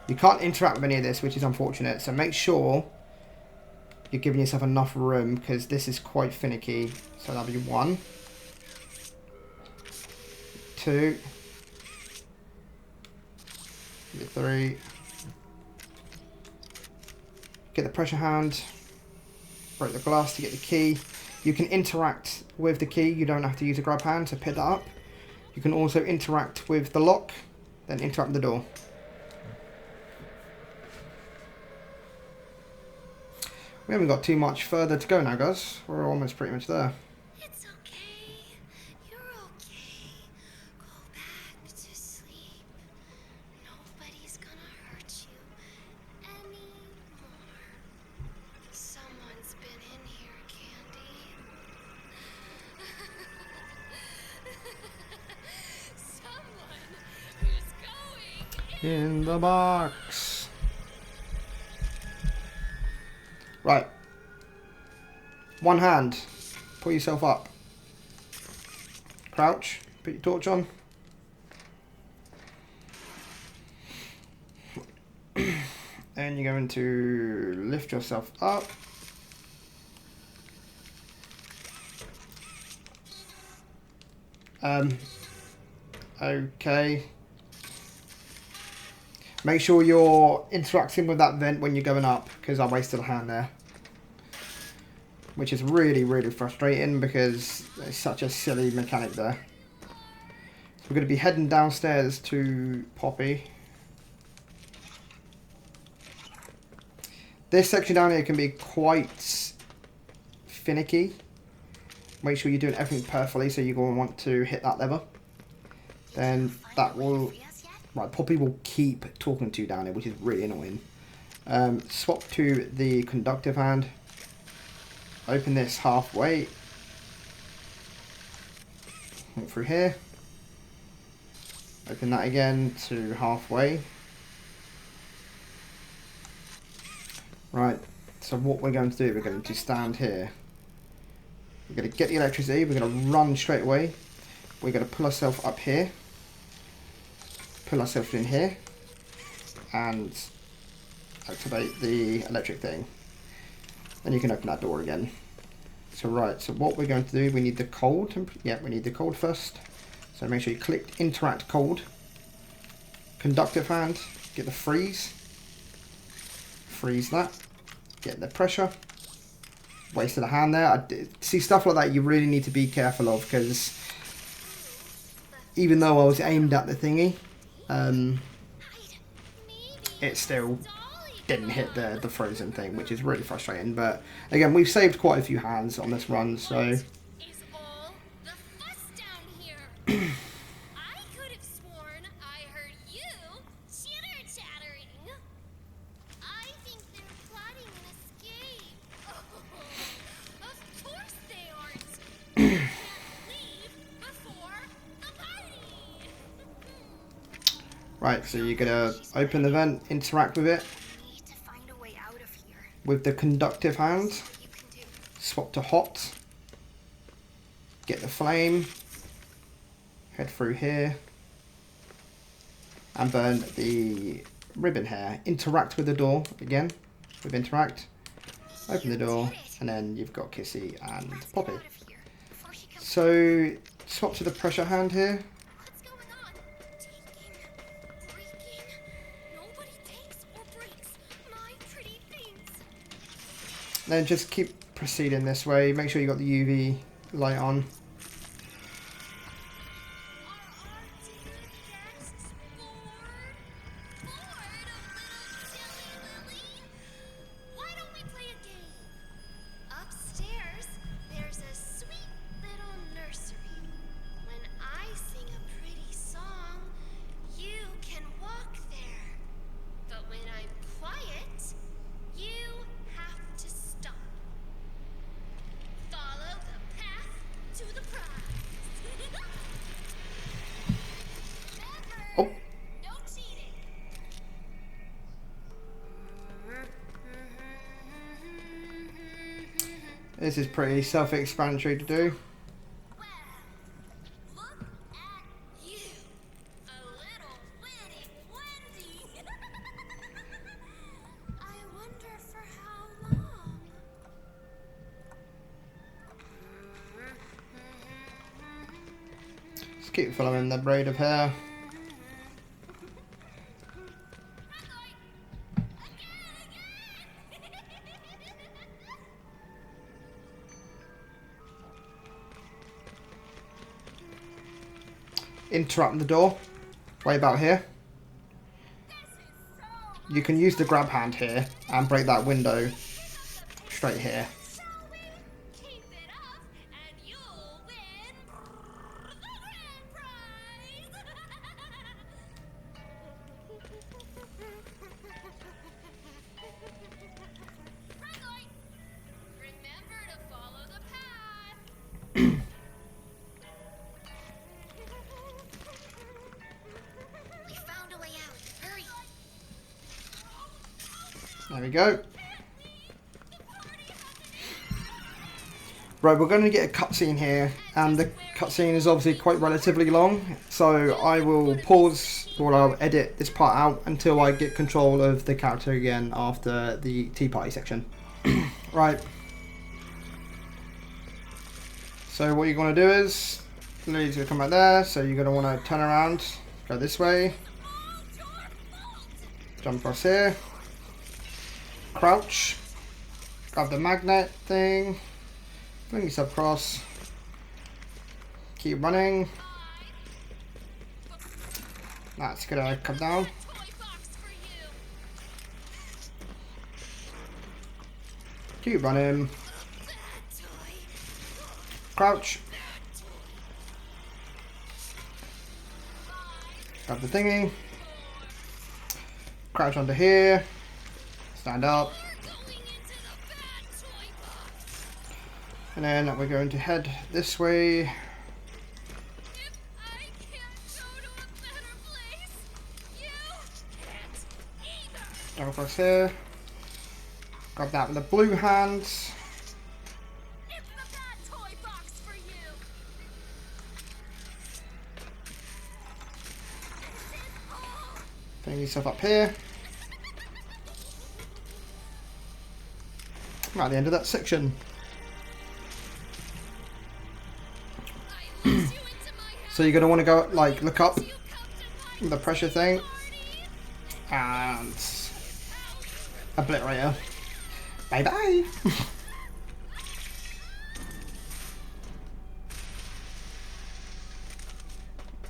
You can't interact with any of this, which is unfortunate. So make sure you're giving yourself enough room, because this is quite finicky. So that'll be 1, 2, 3. Get the pressure hand. Break the glass to get the key. You can interact with the key. You don't have to use a grab hand to pick that up. You can also interact with the lock, then interact with the door. We haven't got too much further to go now, guys. We're almost pretty much there. It's okay. You're okay. Go back to sleep. Nobody's gonna hurt you anymore. Someone's been in here, Candy. Someone who's going In the box. Right. One hand. Pull yourself up. Crouch. Put your torch on. And you're going to lift yourself up. Okay. Make sure you're interacting with that vent when you're going up, because I wasted a hand there. Which is really, really frustrating, because it's such a silly mechanic there. So we're going to be heading downstairs to Poppy. This section down here can be quite finicky. Make sure you're doing everything perfectly, so you're going to want to hit that lever. Then that will... Right, Poppy will keep talking to you down here, which is really annoying. Swap to the conductive hand. Open this halfway. Walk through here. Open that again to halfway. Right, so what we're going to do, we're going to stand here. We're going to get the electricity, we're going to run straight away. We're going to pull ourselves up here. Pull ourselves in here. And activate the electric thing. Then you can open that door again. So right, so what we're going to do, we need the cold. Yeah, we need the cold first. So make sure you click interact cold. Conductive hand, get the freeze. Freeze that. Get the pressure. Wasted a hand there. See, stuff like that you really need to be careful of, because even though I was aimed at the thingy, it still didn't hit the frozen thing, which is really frustrating. But again, we've saved quite a few hands on this run, so is all the fuss down here? I could have sworn I heard you chitter-chattering. I think they're plotting an escape. Oh, of course they aren't. They can't leave before the party. right, so you're gonna open the vent, interact with it Need to find a way out of here. with the conductive hand. You can do. Swap to hot. Get the flame. Head through here. And burn the ribbon here. Interact with the door again. With interact. Open the door. And then you've got Kissy and Poppy. Out of here before she comes. So swap to the pressure hand here. What's going on? Taking, breaking. Nobody takes or breaks my pretty things. Then just keep proceeding this way. Make sure you got the UV light on. Are our dear guests bored? Bored, a little silly Lily? Why don't we play a game? Upstairs, there's a sweet little nursery. When I sing a pretty song, you can walk there. But when I'm quiet, you have to stop. Follow the path to the prize. Remember, Oh. no cheating. This is pretty self-explanatory to do. Well, look at you, a little witty Wendy. I wonder for how long. Just keep following the braid of hair. Interrupt the door. Way about here. You can use the grab hand here and break that window straight here. Shall we? Keep it up, and you'll win the grand prize. Red light. Remember to follow the path. We found a way out. Hurry. There we go. Right, we're going to get a cutscene here, and the cutscene is obviously quite relatively long, so I will pause or I'll edit this part out until I get control of the character again after the tea party section. Right. So what you're going to do is, Lily's going to come back there, so you're going to want to turn around, go this way, jump across here, crouch, grab the magnet thing, bring yourself across, keep running. That's gonna come down. Keep running. Crouch. Grab the thingy. Crouch under here. Stand up. And then we're going to head this way. Down across here. Grab that with the blue hands. Bring yourself up here. Right at the end of that section. So you're going to want to go, like, look up with the pressure thing. And obliterator. Bye bye.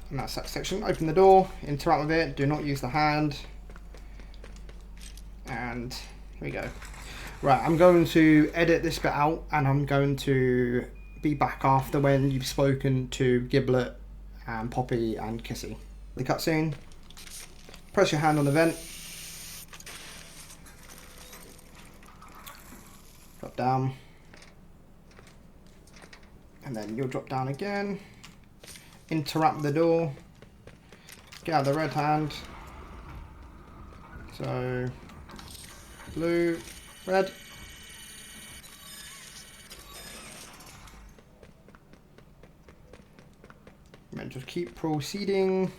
And that's that section. Open the door, interact with it, do not use the hand. And here we go. Right, I'm going to edit this bit out and I'm going to be back after when you've spoken to Giblet and Poppy and Kissy. The cutscene. Press your hand on the vent. Drop down. And then you'll drop down again. Interrupt the door. Get out the red hand. So, blue, red. And just keep proceeding.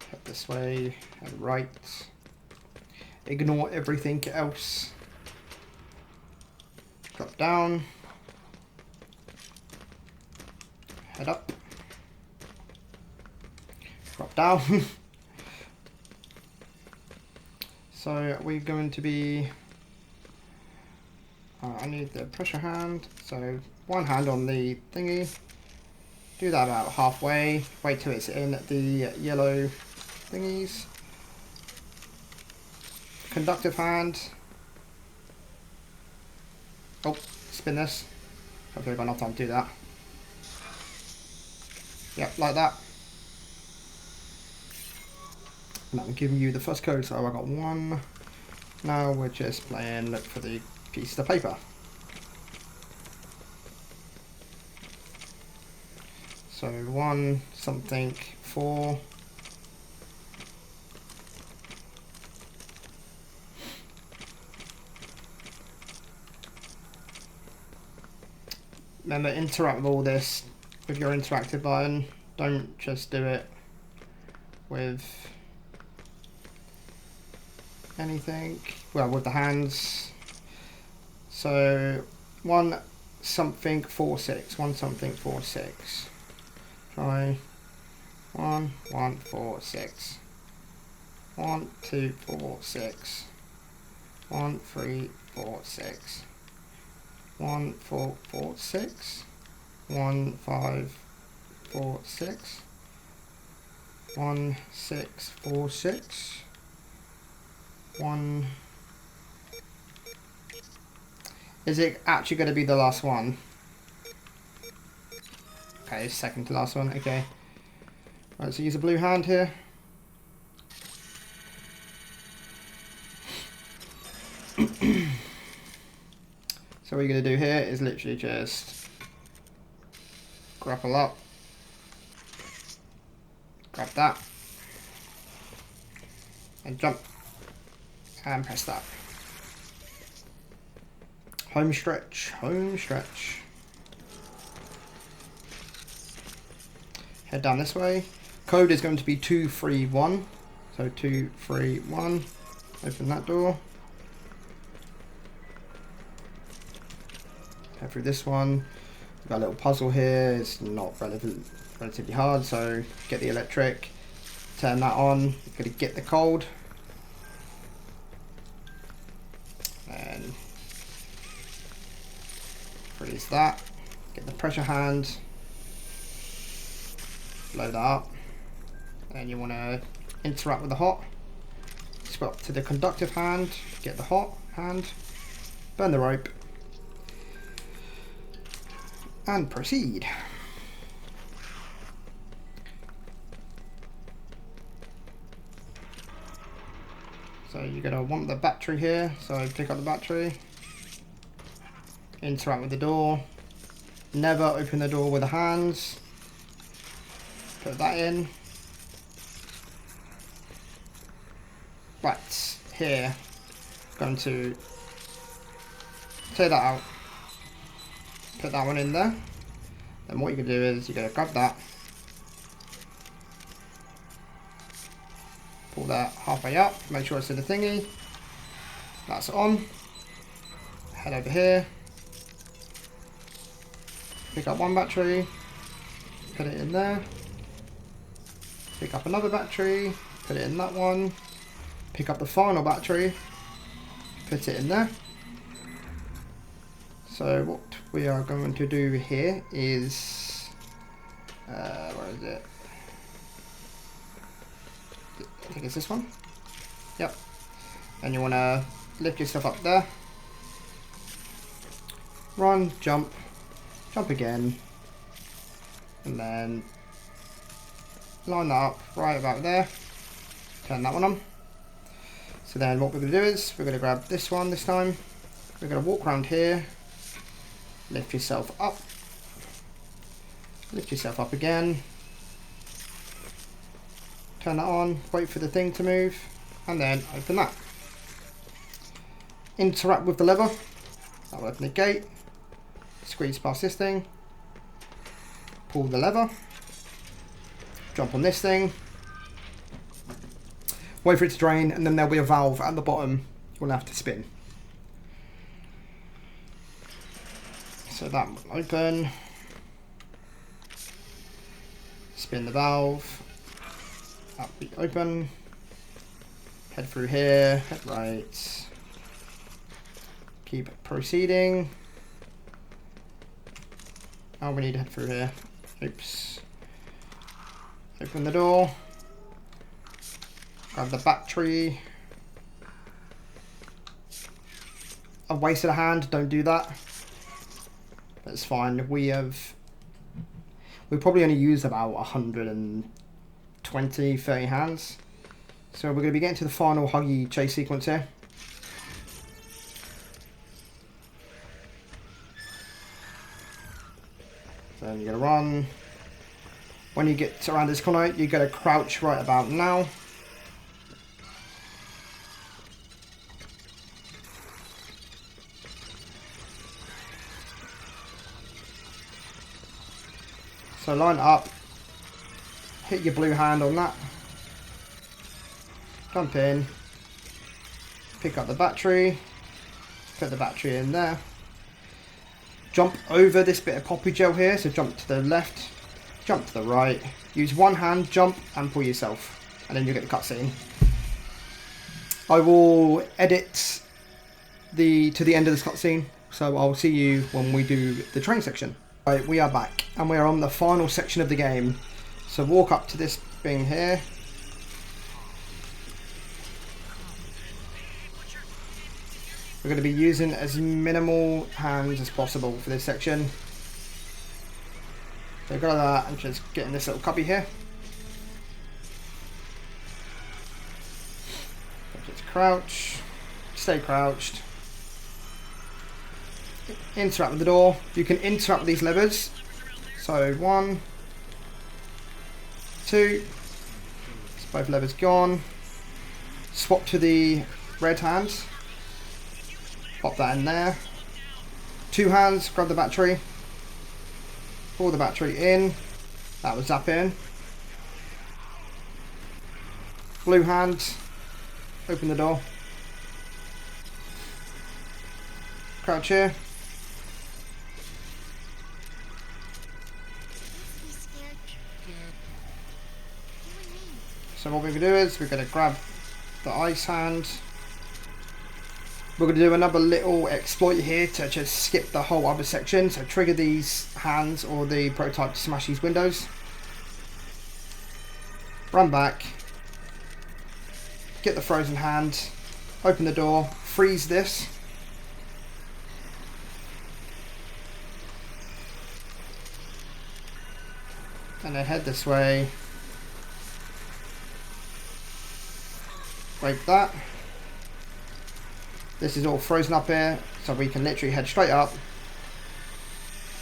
Head this way and right. Ignore everything else. Drop down. Head up. Drop down. So we're going to be... I need the pressure hand. So one hand on the thingy. Do that about halfway. Wait till it's in the yellow thingies. Conductive hand. Oh, spin this. Hopefully I've got enough time to do that. Yep, like that. And I'm giving you the first code, so I got one. Now we're just playing look for the piece of paper. So 1 something 4. Remember, interact with all this with your interactive button. Don't just do it with anything. Well, with the hands. So 1 something 4 6. 1 something 4 6. Try 1 1 4 6. 1 2 4 6. 1 3 4 6. 1 4 4 6. 1 5 4 6. 1 6 4 6. 1. Is it actually going to be the last one? Okay, second to last one. Okay. Right, so use a blue hand here. So what you're going to do here is literally just grapple up, grab that, and jump, and press that. Home stretch, home stretch. Head down this way. Code is going to be 231. So 231. Open that door. Head through this one. We've got a little puzzle here. It's not relatively hard. So get the electric. Turn that on. You're going to get the cold. And freeze that. Get the pressure hand. Blow that up, and you want to interact with the hot. Swap to the conductive hand, get the hot hand, burn the rope, and proceed. So you're going to want the battery here, so pick up the battery, interact with the door, never open the door with the hands. Put that in. Right, here, going to take that out. Put that one in there. Then what you can do is you're going to grab that. Pull that halfway up, make sure it's in the thingy. That's on. Head over here. Pick up one battery. Put it in there. Pick up another battery, put it in that one, pick up the final battery, put it in there. So what we are going to do here is, where is it? I think it's this one. Yep. And you want to lift yourself up there, run, jump, jump again, and then line that up right about there, turn that one on. So then what we're going to do is we're going to grab this one this time, we're going to walk around here, lift yourself up again, turn that on, wait for the thing to move, and then open that. Interact with the lever, that will open the gate, squeeze past this thing, pull the lever, jump on this thing, wait for it to drain, and then there'll be a valve at the bottom you'll have to spin. So that will open. Spin the valve. That will be open. Head through here, head right. Keep proceeding. Oh, we need to head through here. Oops. Open the door. Grab the battery. I've wasted a hand, don't do that. That's fine. We probably only used about 120, 30 hands. So we're going to be getting to the final Huggy chase sequence here. So you're going to run. When you get around this corner, you're going to crouch right about now. So line up, hit your blue hand on that, jump in, pick up the battery, put the battery in there, jump over this bit of poppy gel here, so jump to the left, jump to the right, use one hand, jump and pull yourself, and then you get the cutscene. I will edit to the end of this cutscene, so I'll see you when we do the train section. Right, we are back, and we are on the final section of the game. So walk up to this thing here. We're going to be using as minimal hands as possible for this section. So go like that, and just get in this little cubby here. Just crouch, stay crouched. Interact with the door. You can interact with these levers. So 1, 2. So both levers gone. Swap to the red hand. Pop that in there. 2 hands. Grab the battery. Pull the battery in. That will zap in. Blue hand. Open the door. Crouch here. So what we're going to do is we're going to grab the ice hand. We're going to do another little exploit here to just skip the whole other section. So trigger these hands or the prototype to smash these windows. Run back. Get the frozen hand. Open the door. Freeze this. And then head this way. Break that. This is all frozen up here, so we can literally head straight up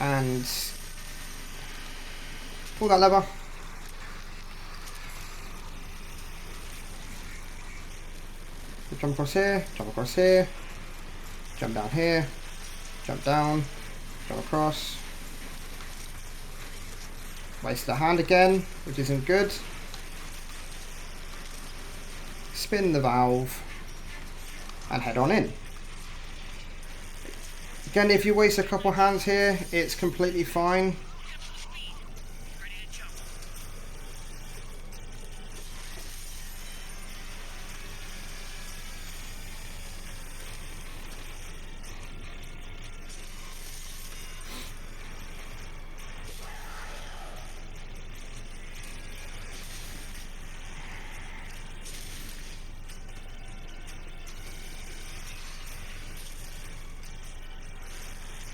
and pull that lever. Jump across here, jump across here, jump down here, jump down, jump across. Wasted a hand again, which isn't good. Spin the valve and head on in. Again, if you waste a couple hands here, it's completely fine.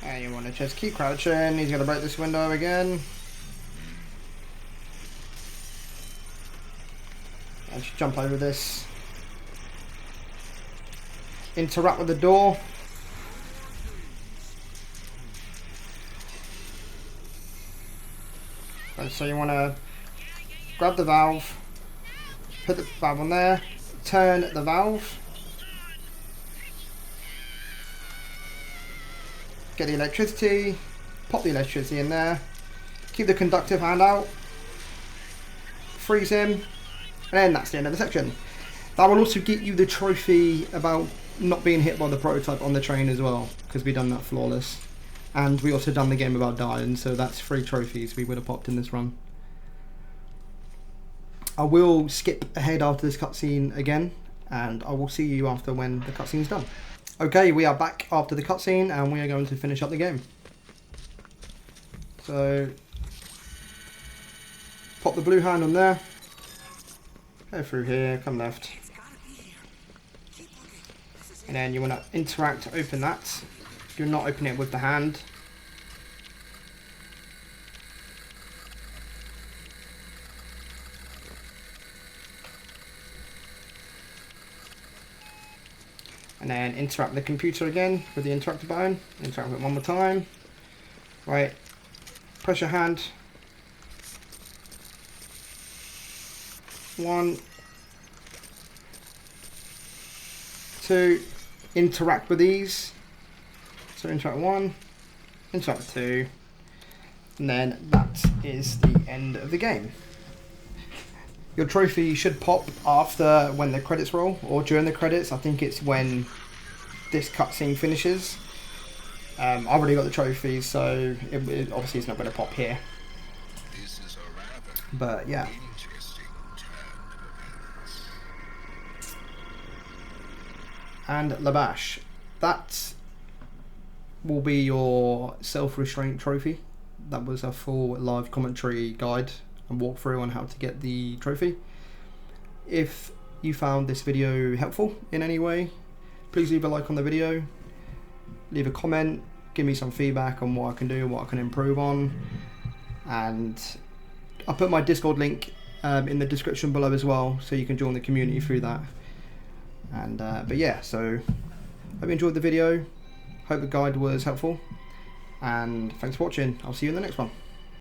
And you want to just keep crouching. He's going to break this window again. And just jump over this. Interact with the door. And so you want to grab the valve, put the valve on there, turn the valve. Get the electricity, pop the electricity in there, keep the conductive hand out, freeze him, and then that's the end of the section. That will also get you the trophy about not being hit by the prototype on the train as well, because we've done that flawless. And we also done the game without dying, so that's 3 trophies we would have popped in this run. I will skip ahead after this cutscene again, and I will see you after when the cutscene's done. Okay, we are back after the cutscene, and we are going to finish up the game. So, pop the blue hand on there. Go through here, come left. And then you want to interact to open that. You're not opening it with the hand. And then interact with the computer again with the interactive button. Interact with it one more time. Right. Press your hand. 1, 2. Interact with these. So interact 1, interact 2, and then that is the end of the game. Your trophy should pop after when the credits roll, or during the credits. I think it's when this cutscene finishes. I've already got the trophies, so it obviously it's not going to pop here. But yeah. And Labash. That will be your Self Restraint Trophy. That was a full live commentary guide and walkthrough on how to get the trophy. If you found this video helpful in any way, please leave a like on the video, leave a comment, give me some feedback on what I can do, what I can improve on, and I'll put my Discord link in the description below as well, so you can join the community through that. And but yeah, so hope you enjoyed the video. Hope the guide was helpful, and thanks for watching. I'll see you in the next one.